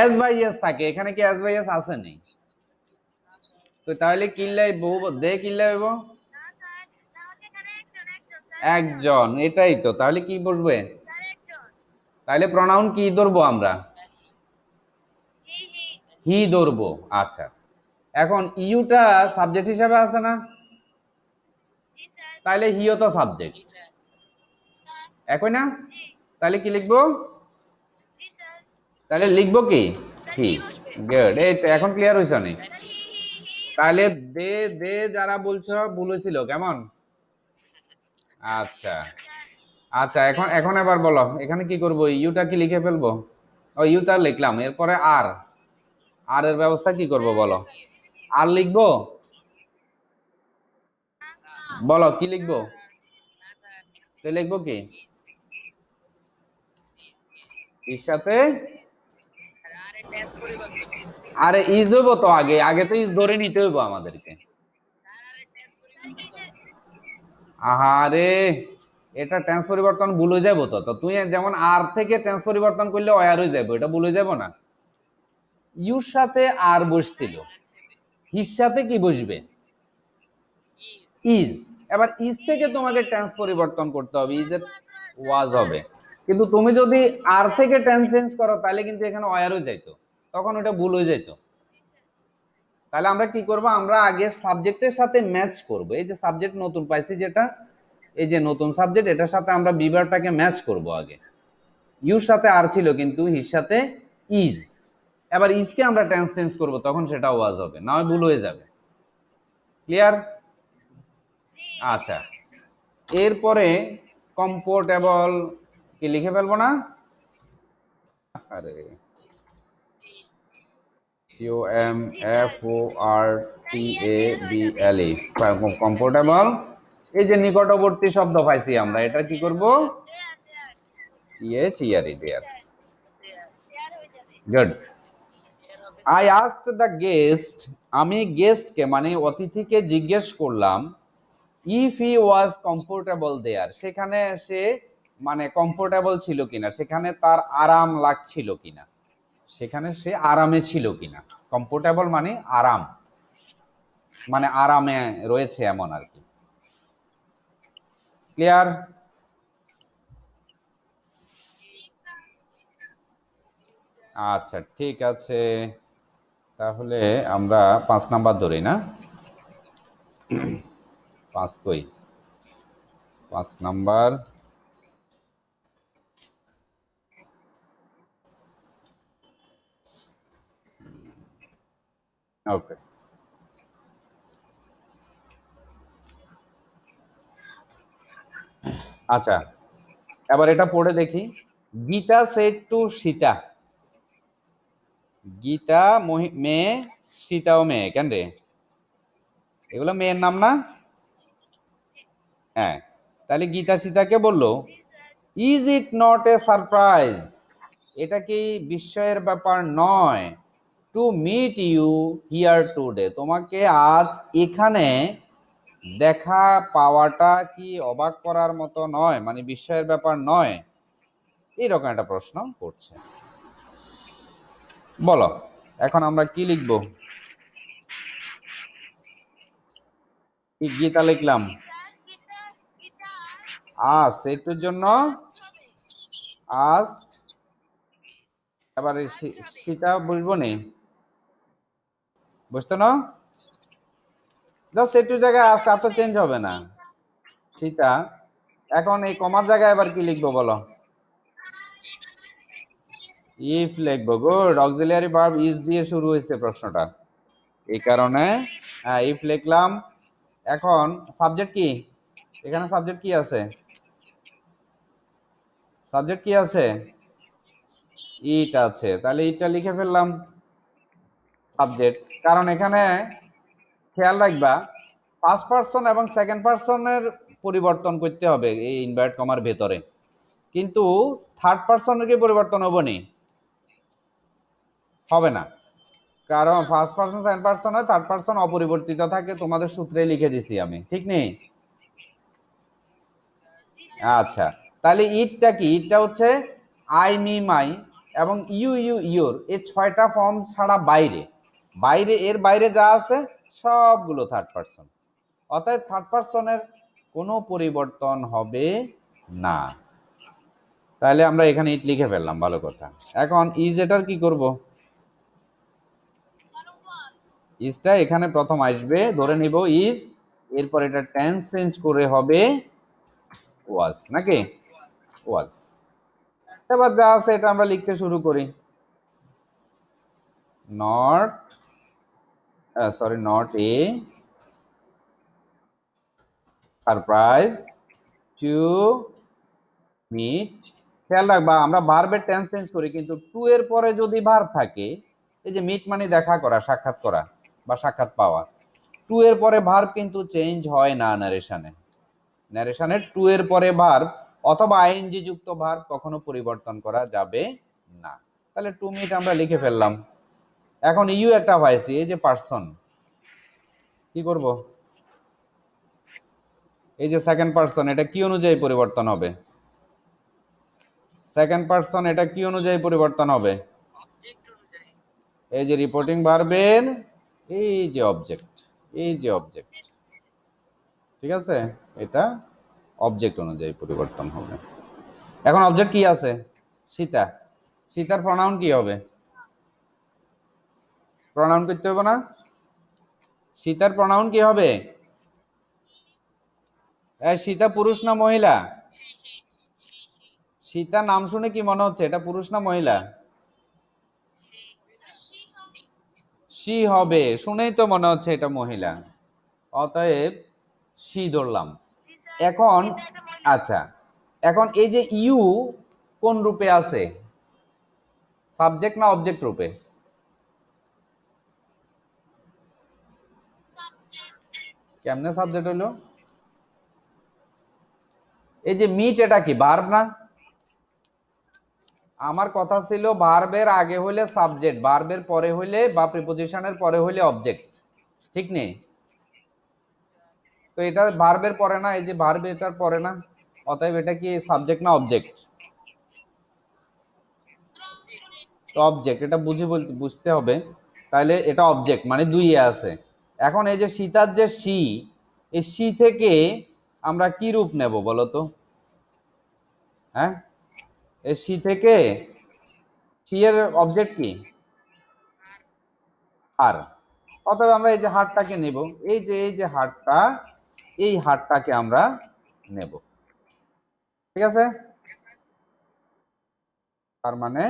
এস বাই এস থাকে। এখানে কি এস বাই এস আছে নেই? তো তাহলে কিল্লাই বহু দে কিল্লাই হইব একজন, এটাই তো। তাহলে কি বসবে? তাহলে প্রনাউন কি ধরবো আমরা? হি ধরবো। আচ্ছা, এখন ইউটা সাবজেক্ট হিসাবে আছে না, তাহলে হিও তো সাবজেক্ট, একই না? তাহলে কি লিখবো? তাহলে লিখবো কি? হি। গুড, এই তো এখন ক্লিয়ার হয়েছে নি? তাহলে দে দে যারা বলছো ভুল হয়েছিল কেমন? আচ্ছা আচ্ছা, এখন এখন এবার বলো এখানে কি করবো, ইউটা কি লিখে ফেলবো? ও ইউটা লিখলাম, এরপরে আর আর এর ব্যবস্থা কি করব বলো? আর লিখবো? বলো কি লিখবো? তো লিখবো কি এর সাথে? আরে ইজ হইব তো, আগে আগে তো ইজ ধরে নিতে হইব আমাদেরকে। আহারে, এটা টেন্স পরিবর্তন ভুলে যাবো তো। তো তুই যেমন আর থেকে টেন্স পরিবর্তন করলে অয়ার হয়ে যাবো, এটা ভুলে যাবো না? ইউর সাথে আর বসছিল, হির সাথে কি বসবে? ইজ। এবার ইজ থেকে তোমাকে টেন্স পরিবর্তন করতে হবে, ইজ এর ওয়াজ হবে। কিন্তু তুমি যদি আর থেকে টেন্স চেঞ্জ করো তাহলে কিন্তু এখানে অয়ার হয়ে যাইতো, তখন ওটা ভুল হয়ে যাইতো। তাহলে আমরা কি করব, আমরা আগে সাবজেক্টের সাথে ম্যাচ করব। এই যে সাবজেক্ট নতুন পাইছি যেটা, এই যে নতুন সাবজেক্ট, এটার সাথে আমরা বিভার্বটাকে ম্যাচ করব আগে। ইউর সাথে আর ছিল কিন্তু হির সাথে ইজ। এবার ইজকে আমরা টেন্স চেঞ্জ করব, তখন সেটা ওয়াজ হবে, না হয় ভুল হয়ে যাবে। ক্লিয়ার? আচ্ছা, এরপরে কমফোর্টেবল কি লিখে ফেলবো না? আরে COMFORTABLE, কমফোর্টেবল। এই যে নিকটবর্তী শব্দ পাইছি আমরা, এটা কি করব? চেয়ারি দেয়ার। Good. I asked the guest, আমি গেস্টকে মানে অতিথিকে জিজ্ঞেস করলাম, ইফ হি ওয়াজ কমফোর্টেবল দেয়ার, সেখানে সে মানে কমফোর্টেবল ছিল কিনা, সেখানে তার আরাম লাগছিল কিনা, সেখানে সে আরামে ছিল কিনা। কমফোর্টেবল মানে আরাম, মানে আরামে রয়েছে এমন আর কি। ক্লিয়ার? আচ্ছা ঠিক আছে, তাহলে আমরা 5 নাম্বার ধরি না? 5 কই? 5 নাম্বার। ওকে, আচ্ছা এবার এটা পড়ে দেখি। গীতা সেড টু সীতা, গীতা মেয়ে, সীতাও মেয়ে, কেন রে? এগুলো মেয়ের নাম না? হ্যাঁ, তাহলে গীতা সীতাকে বললো, is it not a surprise, এটা কি বিস্ময়ের ব্যাপার নয়, to meet you here today, তোমাকে আজ এখানে দেখা পাওয়াটা কি অবাক করার মতো নয়, মানে বিস্ময়ের ব্যাপার নয়? এইরকম একটা প্রশ্ন করছে। বলো এখন আমরা কি লিখবো? গীতা লিখলাম, আজ সেটার জন্য আজ, এবারে সীতা বুঝবো নি, বুঝতো না? জাস্ট একটু জায়গায় আজ, আর তো চেঞ্জ হবে না। সীতা, এখন এই কমার জায়গায় এবার কি লিখবো বলো? ইফ লিখবো। গুড, অক্সিলিয়ারি ভার্ব ইজ দিয়ে শুরু হয়েছে প্রশ্নটা, এই কারণে ইফ লিখলাম। এখন সাবজেক্ট কি, এখানে সাবজেক্ট কি আছে? সাবজেক্ট কি আছে? ইট আছে, তাহলে ইটটা লিখে ফেললাম সাবজেক্ট। কারণ এখানে খেয়াল রাখবা, ফার্স্ট পারসন এবং সেকেন্ড পারসনের পরিবর্তন করতে হবে এই ইনভার্ট কমার ভেতরে, কিন্তু থার্ড পারসনের কি পরিবর্তন হবে নি? হবে না, কারণ ফার্স্ট পারসন সেকেন্ড পারসন হয়, থার্ড পারসন অপরিবর্তিত থাকে, তোমাদের সূত্রে লিখে দিছি আমি, ঠিক নেই? আচ্ছা, তাহলে ইটটা কি? ইটটা হচ্ছে আই মি মাই এবং ইউ ইউ ইউর, এই 6টা ফর্ম ছাড়া বাইরে, বাইরে এর বাইরে যা আছে সবগুলো থার্ড পারসন, অতএব থার্ড পারসনের কোনো পরিবর্তন হবে না। তাহলে আমরা এখানে ইট লিখে ফেললাম, ভালো কথা। এখন ইজ এটার কি করব? ইজটা এখানে প্রথম আসবে, ধরে নিব ইজ, এরপর এটা টেন্স চেঞ্জ করে হবে ওয়াজ, নাকি? ওয়াজ। এবার যা আছে এটা আমরা লিখতে শুরু করি। Not not a surprise to meet. খেয়াল রাখবা আমরা ভার্বের টেন্স চেঞ্জ করি, কিন্তু টু এর পরে যদি ভার্ব থাকে, এই যে মিট মানে দেখা করা, সাক্ষাৎ করা বা সাক্ষাৎ পাওয়া, টু এর পরে ভার্ব কিন্তু চেঞ্জ হয় না নারেশনে। নারেশনের টু এর পরে ভার্ব অথবা আইএনজি যুক্ত ভার্ব কখনো পরিবর্তন করা যাবে না। তাহলে টু মিট আমরা লিখে ফেললাম। এখন ইউ একটা পাইছি, এই যে পার্সন, কি করব? এই যে সেকেন্ড পার্সন, এটা কি অনুযায়ী পরিবর্তন হবে? সেকেন্ড পার্সন এটা কি অনুযায়ী পরিবর্তন হবে? এই যে রিপোর্টিং ভার্বের এই যে অবজেক্ট, এই যে অবজেক্ট, ঠিক আছে, এটা অবজেক্ট অনুযায়ী পরিবর্তন হবে। এখন অবজেক্ট কি আছে? সীতা। সীতার প্রনাউন কি হবে? প্রনাউন করতে হবে না? সীতার প্রনাউন কি হবে? সীতা পুরুষ না মহিলা? সীতা নাম শুনে কি মনে হচ্ছে এটা পুরুষ না মহিলা? সি হবে, শুনেই তো মনে হচ্ছে এটা মহিলা, অতএব সি ধরলাম। এখন আচ্ছা, এখন এই যে ইউ কোন রূপে আছে? সাবজেক্ট না অবজেক্ট রূপে? কেমনে সাবজেক্ট হলো? এই যে মিট এটা কি ভার্ব না? আমার কথা ছিল ভার্বের আগে হইলে সাবজেক্ট, ভার্বের পরে হইলে বা প্রিপোজিশনের পরে হইলে অবজেক্ট, ঠিক নেই? তো এটা ভার্বের পরে না, এই যে ভার্ব এটার পরে না, অতএব এটা কি সাবজেক্ট না অবজেক্ট? তো অবজেক্ট, এটা বুঝতে হবে। তাহলে এটা অবজেক্ট মানে দুই আছে। এখন এই যে সীতার যে সি, এই সি থেকে আমরা কি রূপ নেব বলো তো? হ্যাঁ, এই সি থেকে সি এর অবজেক্ট কি? হার। অতএব আমরা এই যে হারটাকে নেব, এই যে হারটা, এই হারটাকে আমরা নেব, ঠিক আছে? তার মানে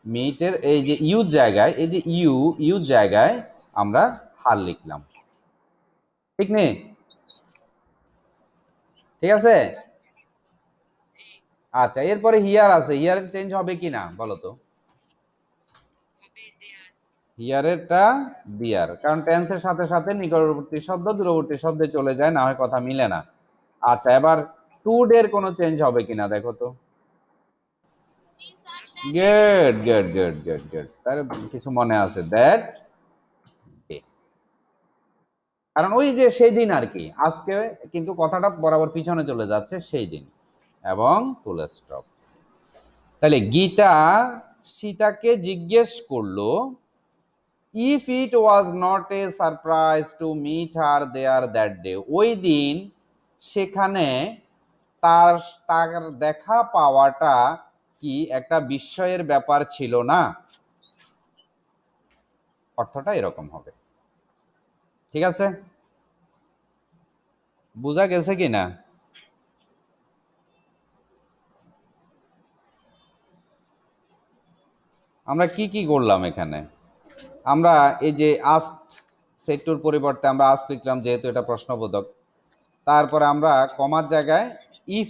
মিটের এই যে ইউ জায়গায়, এই যে ইউ জায়গায় আমরা হার লিখলাম, ঠিক নেই? ঠিক আছে। আচ্ছা, এরপরে হিয়ার আছে, হিয়ার চেঞ্জ হবে কি না বলো তো? হিয়ারেরটা দিয়ার, কারণ টেন্সের সাথে সাথে নিকটবর্তী শব্দ দূরবর্তী শব্দে চলে যায়, না হয় কথা মিলে না। আচ্ছা, এবার টু ডের কোনো চেঞ্জ হবে কিনা দেখো তো। Good good good good good, তাহলে কিছু মনে আছে, দ্যাট ডে, কারণ ওই যে সেই দিন আর কি, আজকে কিন্তু কথাটা বরাবর পিছনে চলে যাচ্ছে, সেই দিন, এবং ফুল স্টপ। তাহলে গীতা সীতাকে জিজ্ঞেস করলো, if it was not a surprise to meet her there that day, ওই দিন সেখানে তার তার দেখা পাওয়াটা কি একটা বিস্ময়ের ব্যাপার ছিল না? অর্থটা এরকম হবে, ঠিক আছে? বোঝা গেছে কিনা? আমরা কি কি করলাম এখানে? আমরা এই যে আস্কড সেটুর পরিবর্তে আমরা আস্ক লিখলাম, যেহেতু এটা প্রশ্নবোধক। তারপরে আমরা কমার জায়গায় ইফ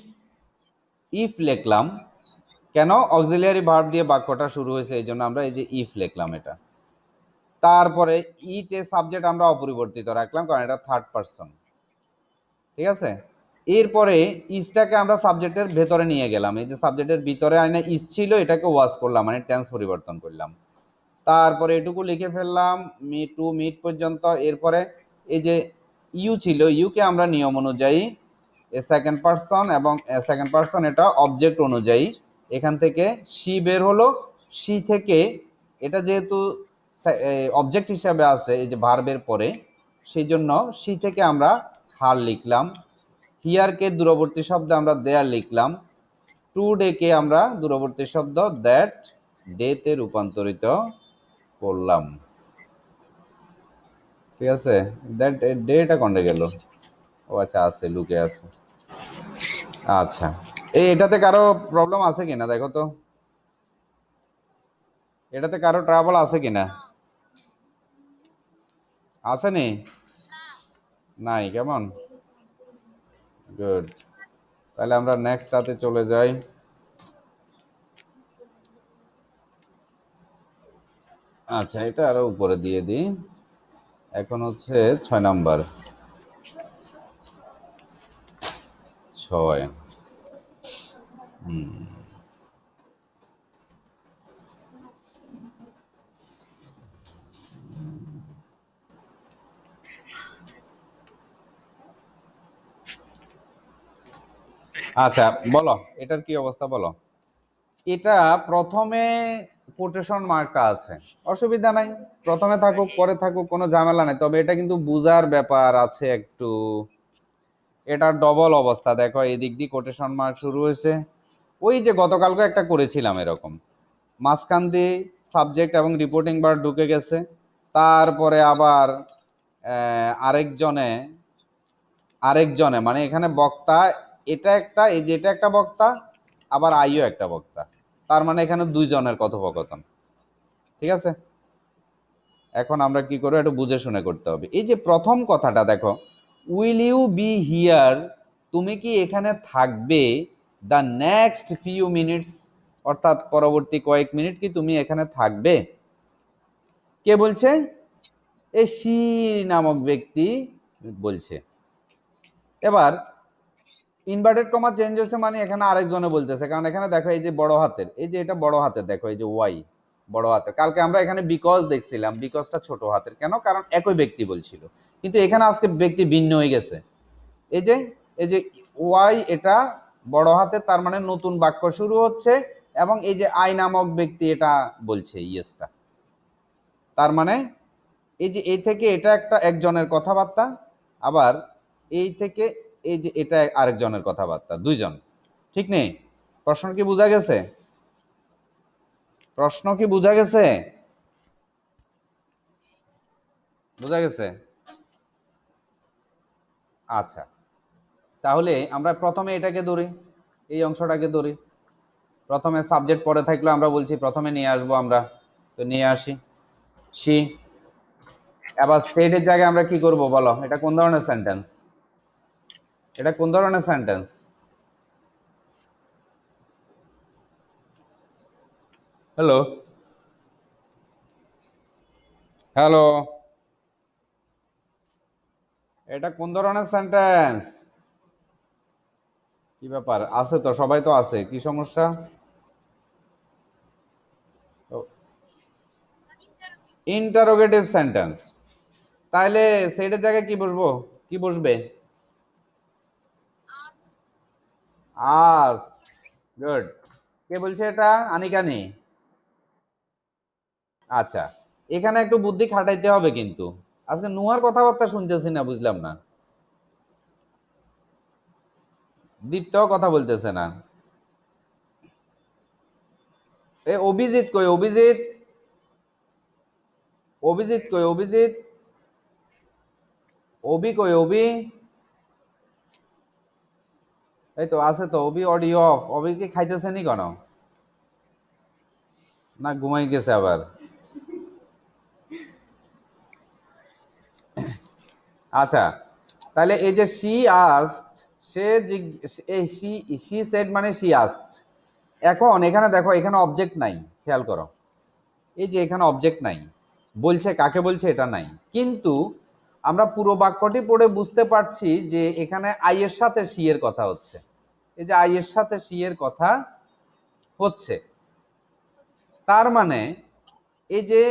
ইফ লিখলাম, কেন? অক্সিলিয়ারি ভার্ব দিয়ে বাক্যটা শুরু হয়েছে, এই জন্য আমরা এই যে ইফ লিখলাম এটা। তারপরে ইট এ সাবজেক্ট আমরা অপরিবর্তিত রাখলাম, কারণ এটা থার্ড পারসন, ঠিক আছে? এরপরে ইসটাকে আমরা সাবজেক্টের ভেতরে নিয়ে গেলাম, এই যে সাবজেক্টের ভিতরে আইনা ইস ছিল, এটাকে ওয়াজ করলাম, মানে টেন্স পরিবর্তন করলাম। তারপরে এটুকু লিখে ফেললাম টু মিট পর্যন্ত। এরপরে এই যে ইউ ছিল, ইউকে আমরা নিয়ম অনুযায়ী এ সেকেন্ড পারসন, এবং সেকেন্ড পারসন এটা অবজেক্ট অনুযায়ী এখান থেকে সি বের হলো। সি থেকে এটা যেহেতু অবজেক্ট হিসাবে আছে এই যে ভার্বের পরে, সেই জন্য সি থেকে আমরা হার লিখলাম। হিয়ারকে দূরবর্তী শব্দে আমরা দেয়ার লিখলাম। টু ডেকে আমরা দূরবর্তী শব্দ দ্যাট ডেতে রূপান্তরিত করলাম, ঠিক আছে? দ্যাট ডেটা কোনটা গেল? ও আচ্ছা, আছে, লুকে আছে। আচ্ছা, এটাতে কারো প্রবলেম আছে কিনা দেখো তো। এটাতে কারো ট্রাবল আছে কিনা? আছে নি? নাই, কেমন? গুড। তাহলে আমরা নেক্সট টাতে চলে যাই। আচ্ছা, এটা আরো উপরে দিয়ে দিই। এখন হচ্ছে 6 নাম্বার। 6। আচ্ছা, বলো এটার কি অবস্থা বলো। এটা প্রথমে কোটেশন মার্কটা আছে, অসুবিধা নাই, প্রথমে থাকুক পরে থাকুক, কোনো ঝামেলা নাই, তবে এটা কিন্তু বুঝার ব্যাপার আছে একটু। এটা ডবল অবস্থা, দেখো এই দিক দিয়ে কোটেশন মার্ক শুরু হয়েছে, ওই যে গতকালকে একটা করেছিলাম এরকম, মাঝখান দিয়ে সাবজেক্ট এবং রিপোর্টিং বার ঢুকে গেছে, তারপরে আবার আরেকজনে আরেকজনে মানে এখানে বক্তা, এটা একটা, এই যে এটা একটা বক্তা, আবার আইও একটা বক্তা, তার মানে এখানে দুইজনের কথোপকথন। ঠিক আছে, এখন আমরা কি করবো, একটু বুঝে শুনে করতে হবে। এই যে প্রথম কথাটা দেখো, উইল ইউ বি হিয়ার, তুমি কি এখানে থাকবে, দ্য নেক্সট ফিউ মিনিটস, অর্থাৎ পরবর্তী কয়েক মিনিট কি তুমি এখানে থাকবে। কে বলছে? এ সি নামক ব্যক্তি বলছে। এবার ইনভার্টেড কমা চেঞ্জ হয়েছে মানে এখানে আরেকজনে বলতেছে, কারণ এখানে দেখো এই যে বড় হাতের, এই যে এটা বড় হাতের, দেখো এই যে ওয়াই বড় হাতের, কালকে আমরা এখানে বিকজ দেখছিলাম, বিকজটা ছোট হাতের, কেন? কারণ একই ব্যক্তি বলছিল, কিন্তু এখানে আজকে ব্যক্তি ভিন্ন হয়ে গেছে। এই যে এই যে ওয়াই এটা বড় হাতের, তার মানে নতুন বাক্য শুরু হচ্ছে, এবং এই যে আই নামক ব্যক্তি এটা বলছে ইয়েসটা, তার মানে এই যে এই থেকে এটা একটা একজনের কথাবার্তা, আবার এই থেকে এই যে এটা আরেকজনের কথাবার্তা, দুইজন। ঠিক নেই? প্রশ্ন কি বোঝা গেছে? প্রশ্ন কি বোঝা গেছে? বোঝা গেছে? আচ্ছা, তাহলে আমরা প্রথমে এটাকে ধরি, এই অংশটাকে ধরি। প্রথমে সাবজেক্ট পরে থাকলে আমরা বলছি প্রথমে নিয়ে আসবো আমরা, তো নিয়ে আসি সি। এবার সেটের জায়গায় আমরা কি করব বলো, এটা কোন ধরনের সেন্টেন্স? এটা কোন ধরনের সেন্টেন্স? হ্যালো, হ্যালো, এটা কোন ধরনের সেন্টেন্স? কি ব্যাপার, আছে তো, সবাই তো আছে, কি সমস্যা? Interrogative sentence. তাহলে সেটার জায়গায় কি বসবো, কি বসবে? আস্কড। গুড। কে বলছে এটা? আনিকানি। আচ্ছা, এখানে একটু বুদ্ধি খাটাইতে হবে কিন্তু, আজকে নুহার কথাবার্তা শুনতেছি না, বুঝলাম না। দীপ্তও কথা বলতেছে না। এ অভিজিৎ কই, অভিজিৎ? অভিজিৎ কই, অভিজিৎ? অভি কই, অভি? এই তো আছে তো, অভি অডিও অফ, অভি কি খাইতেছে নি কেন? না ঘুমাই গেছে আবার? আচ্ছা, তাহলে এই যে শি আস্কড, সে এই শি সেড মানে শি আস্কড। এখন এখানে দেখো, এখানে অবজেক্ট নাই, খেয়াল করো, এই যে এখানে অবজেক্ট নাই, বলছে কাকে বলছে এটা নাই, কিন্তু আমরা পুরো বাক্যটি পড়ে বুঝতে পারছি যে এখানে আই এর সাথে সি এর কথা হচ্ছে, এই যে আই এর সাথে সি এর কথা হচ্ছে, তার মানে এই যে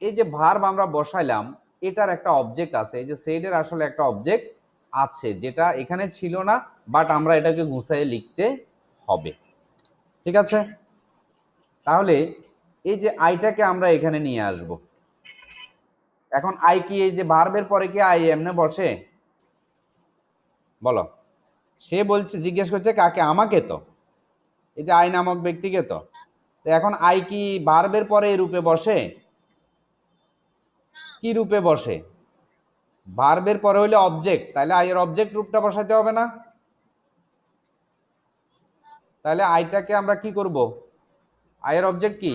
এই যে ভার্ব আমরা বসাইলাম, এটার একটা অবজেক্ট আছে, এই যে সেডের আসলে একটা অবজেক্ট আছে, যেটা এখানে ছিল না, বাট আমরা এটাকে গুছাইয়ে লিখতে হবে। ঠিক আছে, তাহলে এই যে আইটাকে আমরা এখানে নিয়ে আসব। এখন আই কি এই যে ভার্বের পরে কি আই এমনে বসে? বলো। সে বলছে, জিজ্ঞেস করছে কাকে? আমাকে তো, এই যে আই নামক ব্যক্তিকে তো। তো এখন আই কি ভার্বের পরে এই রূপে বসে? কি রূপে বসে? ভার্বের পরে হইলে অবজেক্ট, তাহলে আই এর অবজেক্ট রূপটা বসাইতে হবে না? তাহলে আইটাকে আমরা কি করব? আই এর অবজেক্ট কি?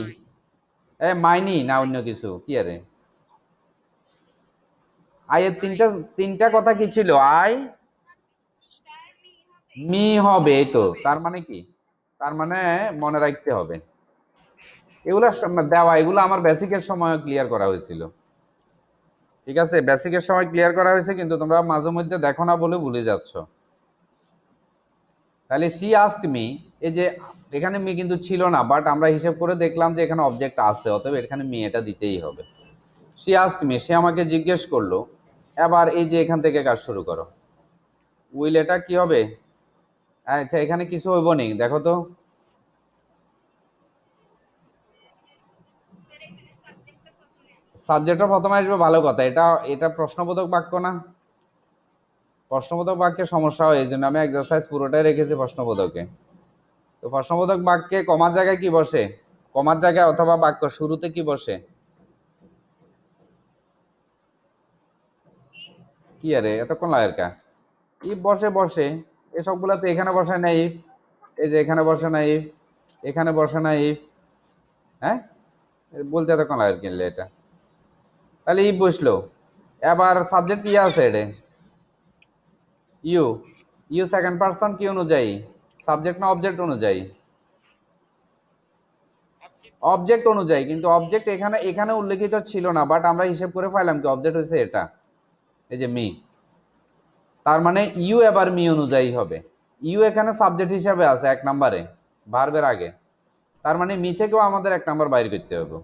মাইনি না অন্য কিছু কি আরে আয়ের তিনটা কথা কি ছিল? আই মি হবে, এই তো। তার মানে কি? তার মানে মনে রাখতে হবে এগুলো দেওয়া, এগুলো আমার বেসিকের সময় ক্লিয়ার করা হয়েছিল। ঠিক আছে, বেসিকের সময় ক্লিয়ার করা হয়েছে, কিন্তু তোমরা মাঝে মধ্যে দেখো না বলে ভুলে যাচ্ছ। তাহলে শি আস্কড মি, এই যে এখানে মি কিন্তু ছিল না, বাট আমরা হিসেব করে দেখলাম যে এখানে অবজেক্ট আছে, অতএব এখানে মি এটা দিতেই হবে। শি আস্কড মি, সে আমাকে জিজ্ঞেস করলো। এবার এই যে এখান থেকে কাজ শুরু করো। উইল এটা কি হবে? আচ্ছা, এখানে কিছু হইব নি, দেখো তো। সাবজেক্টটা প্রথমে আসবে, ভালো কথা। এটা এটা প্রশ্নবোধক বাক্য না? প্রশ্নবোধক বাক্যে সমস্যা হয়, এই জন্য আমি এক্সারসাইজ পুরোটাই রেখেছি প্রশ্নবোধকে। তো প্রশ্নবোধক বাক্যে কমার জায়গায় কি বসে? কমার জায়গায় অথবা বাক্য শুরুতে কি বসে? কি আরে এতক্ষণ লাগের কা? ইফ বসে বসে, এসবগুলাতে এখানে বসে না ইফ, এই যে এখানে বসে না ইফ, এখানে বসে না ইফ। হ্যাঁ, বলতে এতক্ষণ লাগের কিনলে এটা? তাহলে ইফ বসলো। এবার সাবজেক্ট কি আছে এটা? ইউ। ইউ সেকেন্ড পারসন কি অনুযায়ী? সাবজেক্ট না অবজেক্ট অনুযায়ী? অবজেক্ট অনুযায়ী, কিন্তু অবজেক্ট এখানে এখানে উল্লেখিত ছিল না, বাট আমরা হিসেব করে পাইলাম কি অবজেক্ট হয়েছে এটা, এই যে মি। তার মানে ইউ এবার মি অনুযায়ী হবে। ইউ এখানে সাবজেক্ট হিসাবে আছে এক নম্বরে, ভার্বের আগে। তার মানে মি থেকেও আমাদের এক নাম্বার বাইর করতে হবে।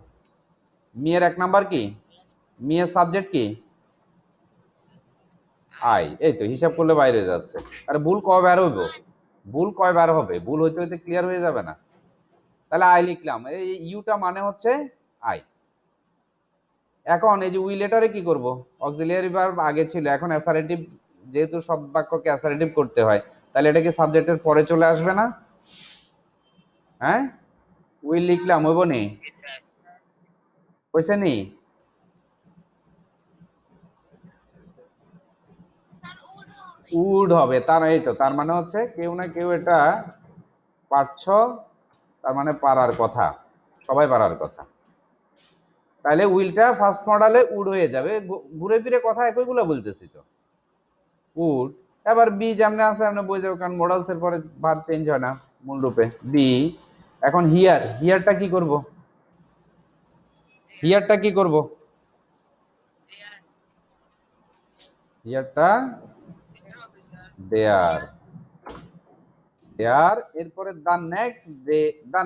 মি এর এক নাম্বার কি? মি এর সাবজেক্ট কি? আই। এই তো হিসাব করলে বাইরে যাচ্ছে। আরে ভুল কয়বার হইব? ভুল কয়বার হবে? ভুল হইতে হইতে ক্লিয়ার হয়ে যাবে না? তাহলে আই লিখলাম, এই ইউটা মানে হচ্ছে আই। এখন এই যে উইল লেটারে কি করব? অক্সিলিয়ারি ভার্ব আগে ছিল, এখন অ্যাসারেটিভ, যেহেতু সব বাক্যকে অ্যাসারেটিভ করতে হয়, তাহলে এটা কি সাবজেক্টের পরে চলে আসবে না? হ্যাঁ, উইল লিখলাম, হইব নি? হয়েছে নি? উড হবে, তার এই তো, তার মানে হচ্ছে কেউ না কেউ এটা পারছ, তার মানে পারার কথা, সবাই পারার কথা। তাহলে উইলটা ফার্স্ট মডালে উড হয়ে যাবে, ঘুরে ফিরে কথা একইগুলো বলতেছি তো। উড। এবার বি যেমন আছে এমনি বই যাবে, কারণ মডালস এর পরে ভার্ব চেঞ্জ হয় না মূল রূপে। বি। এখন হিয়ার, হিয়ারটা কি করব? হিয়ারটা কি করব? হিয়ারটা দেয়ার। দেয়ার, এরপরে the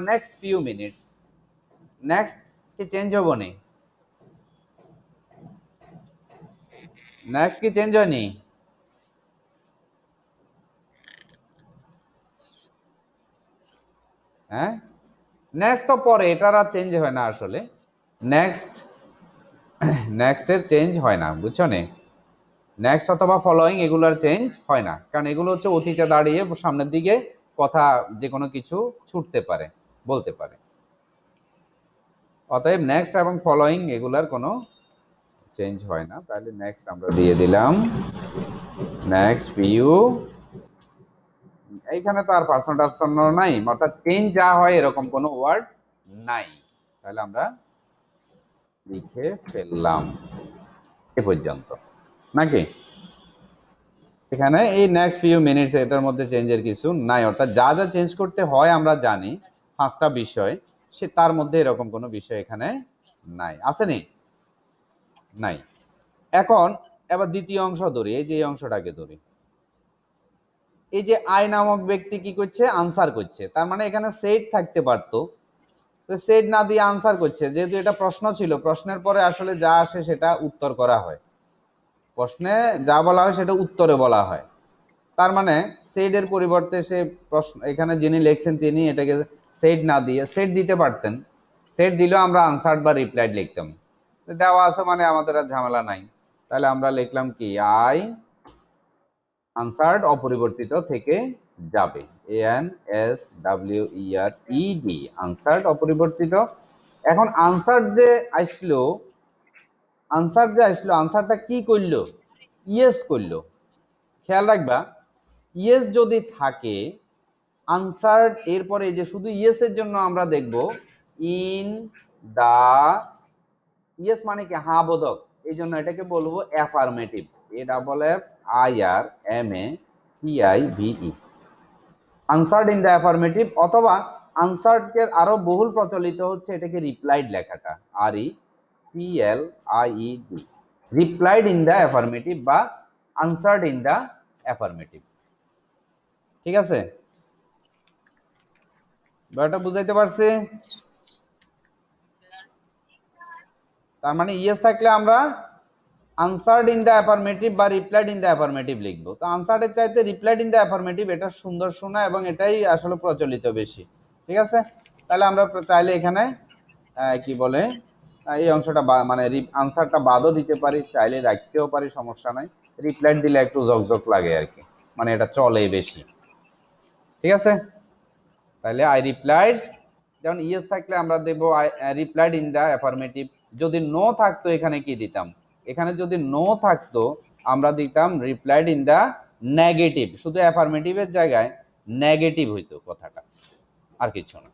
next few minutes. Next কি চেঞ্জ হবো নি? নেক্সট কি চেঞ্জ হয়নি? হ্যাঁ, নেক্সট তো পরে, এটার আর চেঞ্জ হয় না আসলে। নেক্সট, নেক্সটের চেঞ্জ হয় না, বুঝছো নে? নেক্সট অথবা ফলোয়িং এগুলোর চেঞ্জ হয় না, কারণ এগুলো হচ্ছে অতীতে দাঁড়িয়ে সামনের দিকে কথা, যে কোনো কিছু ছুটতে পারে, বলতে পারে। অতএব নেক্সট এবং ফলোয়িং এগুলার কোনো চেঞ্জ হয় না। তাহলে নেক্সট আমরা দিয়ে দিলাম, নেক্সট ফিউ। এইখানে তো আর পার্সন টার্সন নাই, অর্থাৎ চেঞ্জ যা হয় এরকম কোনো ওয়ার্ড নাই। তাহলে আমরা লিখে ফেললাম এ পর্যন্ত, নাকি? এখানে এই নেক্সট ফিউ মিনিটস এটার মধ্যে চেঞ্জের কিছু নাই, অর্থাৎ যা যা চেঞ্জ করতে হয় আমরা জানি, পাঁচটা বিষয়, সে তার মধ্যে এরকম কোনো বিষয় এখানে নাই, আসেনি? নাই। এখন এবার দ্বিতীয় অংশ ধরি, এই যে এই অংশটাকে ধরি। এই যে আই নামক ব্যক্তি কি করছে? আনসার করছে, তার মানে এখানে সেট থাকতে পারতো, তো সেট না দিয়ে আনসার করছে। যেহেতু এটা প্রশ্ন ছিল, প্রশ্নের পরে আসলে যা আসে সেটা উত্তর করা হয়, প্রশ্নে যা বলা হয় সেটা উত্তরে বলা হয়। তার মানে সেট এর পরিবর্তে সে প্রশ্ন, এখানে যিনি লিখছেন তিনি এটাকে সেট না দিয়ে সেট দিতে পারতেন। সেট দিলেও আমরা আনসার্ড বা রিপ্লাইড লিখতাম, দেওয়া আছে মানে আমাদের আর ঝামেলা নাই। তাহলে আমরা লিখলাম কি, আই আনসার্ড অপরিবর্তিত থেকে যাবে, ANSWERED, আনসার্ড অপরিবর্তিত। এখন আনসার যে আসলো, আনসারটা কি করলো? ইয়েস করলো। খেয়াল রাখবা, ইয়েস যদি থাকে আনসার, এরপরে যে শুধু ইয়েস এর জন্য আমরা দেখব ইন দা, ইয়েস মানে কি হ্যাঁ বোধক, এই জন্য এটাকে বলবো affirmative, AFFARMATIVE, answered in the affirmative, অথবা আনসার্ডকে আরো বহুল প্রচলিত হচ্ছে এটাকে রিপ্লাইড লেখাটা, REPLIED, replied in the affirmative বা আনসার্ড ইন দ্য অ্যাফার্মেটিভ। ঠিক আছে, ব্যাপারটা বুঝাইতে পারছি? তার মানে ইয়েস থাকলে আমরা আনসার্ড ইন দ্য অ্যাফার্মেটিভ বা রিপ্লাইড ইন দ্য অ্যাফার্মেটিভ লিখবো। তো আনসার্ডের চাইতে রিপ্লাইড ইন দ্য অ্যাফার্মেটিভ এটা সুন্দর শোনা এবং এটাই আসলে প্রচলিত বেশি। ঠিক আছে, তাহলে আমরা চাইলে এখানে কি বলে এই অংশটা মানে আনসারটা বাদও দিতে পারি, চাইলে রাখতেও পারি, সমস্যা নাই। রিপ্লাইড দিলে একটু ঝকঝক লাগে আর কি, মানে এটা চলে বেশি। ঠিক আছে, তাহলে আই রিপ্লাইড, যেমন ইয়েস থাকলে আমরা দেবো I replied in the affirmative. যদি নো থাকতো এখানে কি দিতাম, এখানে যদি নো থাকতো আমরা দিতাম রিপ্লাইড ইন দ্য নেগেটিভ, শুধু অ্যাফার্মেটিভের জায়গায় নেগেটিভ হইতো কথাটা, আর কিছু না।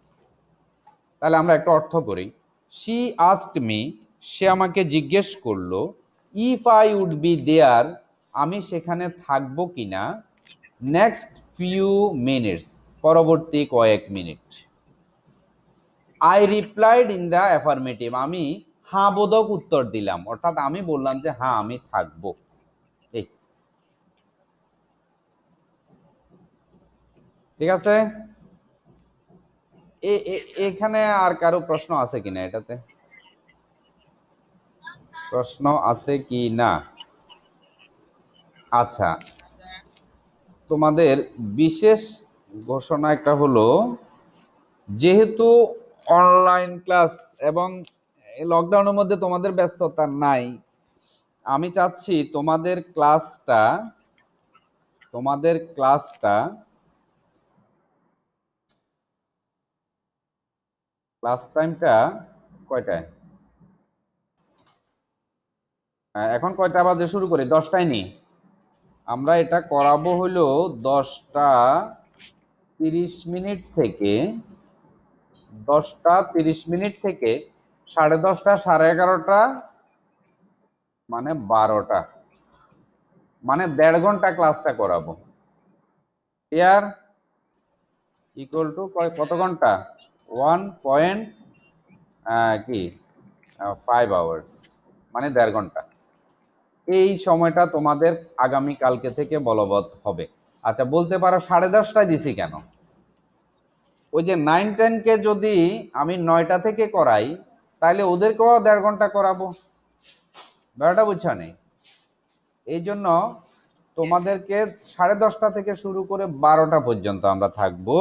তাহলে আমরা একটা অর্থ করি, শি আস্কড মি, সে আমাকে জিজ্ঞেস করলো, if I would be there, আমি সেখানে থাকবো কিনা, নেক্সট ফিউ মিনিটস, পরবর্তী কয়েক মিনিট। I replied in the affirmative, আমি হ্যাঁ বোধক উত্তর দিলাম, অর্থাৎ আমি বললাম যে হ্যাঁ আমি থাকবো। এই ঠিক আছে, এখানে আর কারো প্রশ্ন আছে কিনা, এটাতে প্রশ্ন আছে কি না? আচ্ছা, তোমাদের বিশেষ ঘোষণা একটা হলো, যেহেতু অনলাইন ক্লাস এবং লকডাউনের মধ্যে তোমাদের ব্যস্ততা নাই, আমি চাচ্ছি তোমাদের ক্লাসটা ক্লাস টাইমটা কয়টায়, এখন কয়টা বাজে শুরু করি, 10টায় নি, আমরা এটা করাবো হলো 10টা 30 মিনিট থেকে 10টা 30 মিনিট থেকে 10:30 11:30 মানে 12টা, মানে 1.5 ঘন্টা ক্লাসটা করাবো। ইয়ার ইকুয়াল টু কত ঘন্টা, 1 কি 5 আওয়ার্স, মানে 1.5 ঘন্টা। এই সময়টা তোমাদের আগামী কালকে থেকে বলবৎ হবে। আচ্ছা, বলতে পারো 10:30টায় দিছি কেন, ওই যে 9-10কে যদি আমি 9টা থেকে করাই তাহলে ওদেরকেও 1.5 ঘন্টা করাবো, ব্যাপারটা বুঝছো নেই? এই জন্য তোমাদেরকে 10:30টা থেকে শুরু করে 12টা পর্যন্ত আমরা থাকবো।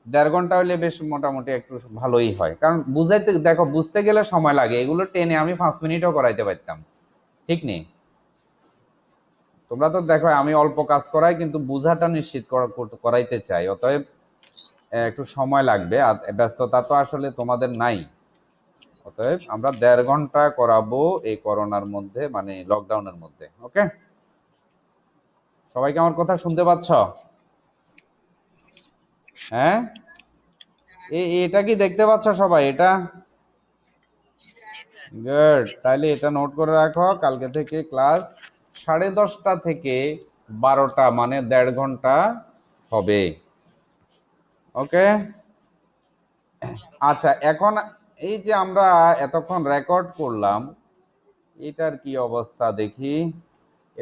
1.5 ঘন্টা হলে বেশ মোটামুটি একটু ভালোই হয়, কারণ বুঝাইতে দেখো বুঝতে গেলে সময় লাগে, এগুলো টেনে আমি 5 মিনিটও করাইতে পারতাম, ঠিক নেই? তোমরা তো দেখো আমি অল্প কাজ করাই কিন্তু বুঝাটা নিশ্চিত করাইতে চাই, অতএব একটু সময় লাগবে, আর ব্যস্ততা তো আসলে তোমাদের নাই, অতএব আমরা 1.5 ঘন্টা করাবো এই করোনার মধ্যে, মানে লকডাউনের মধ্যে। ওকে, সবাইকে আমার কথা শুনতে পাচ্ছ? হ্যাঁ, এটা কি দেখতে পাচ্ছ সবাই? এটা গুড, তাহলে এটা নোট করে রাখো, কালকে থেকে ক্লাস 10:30 থেকে 12টা মানে 1.5 ঘন্টা হবে। ওকে, আচ্ছা, এখন এই যে আমরা এতক্ষণ রেকর্ড করলাম, এটার কি অবস্থা দেখি।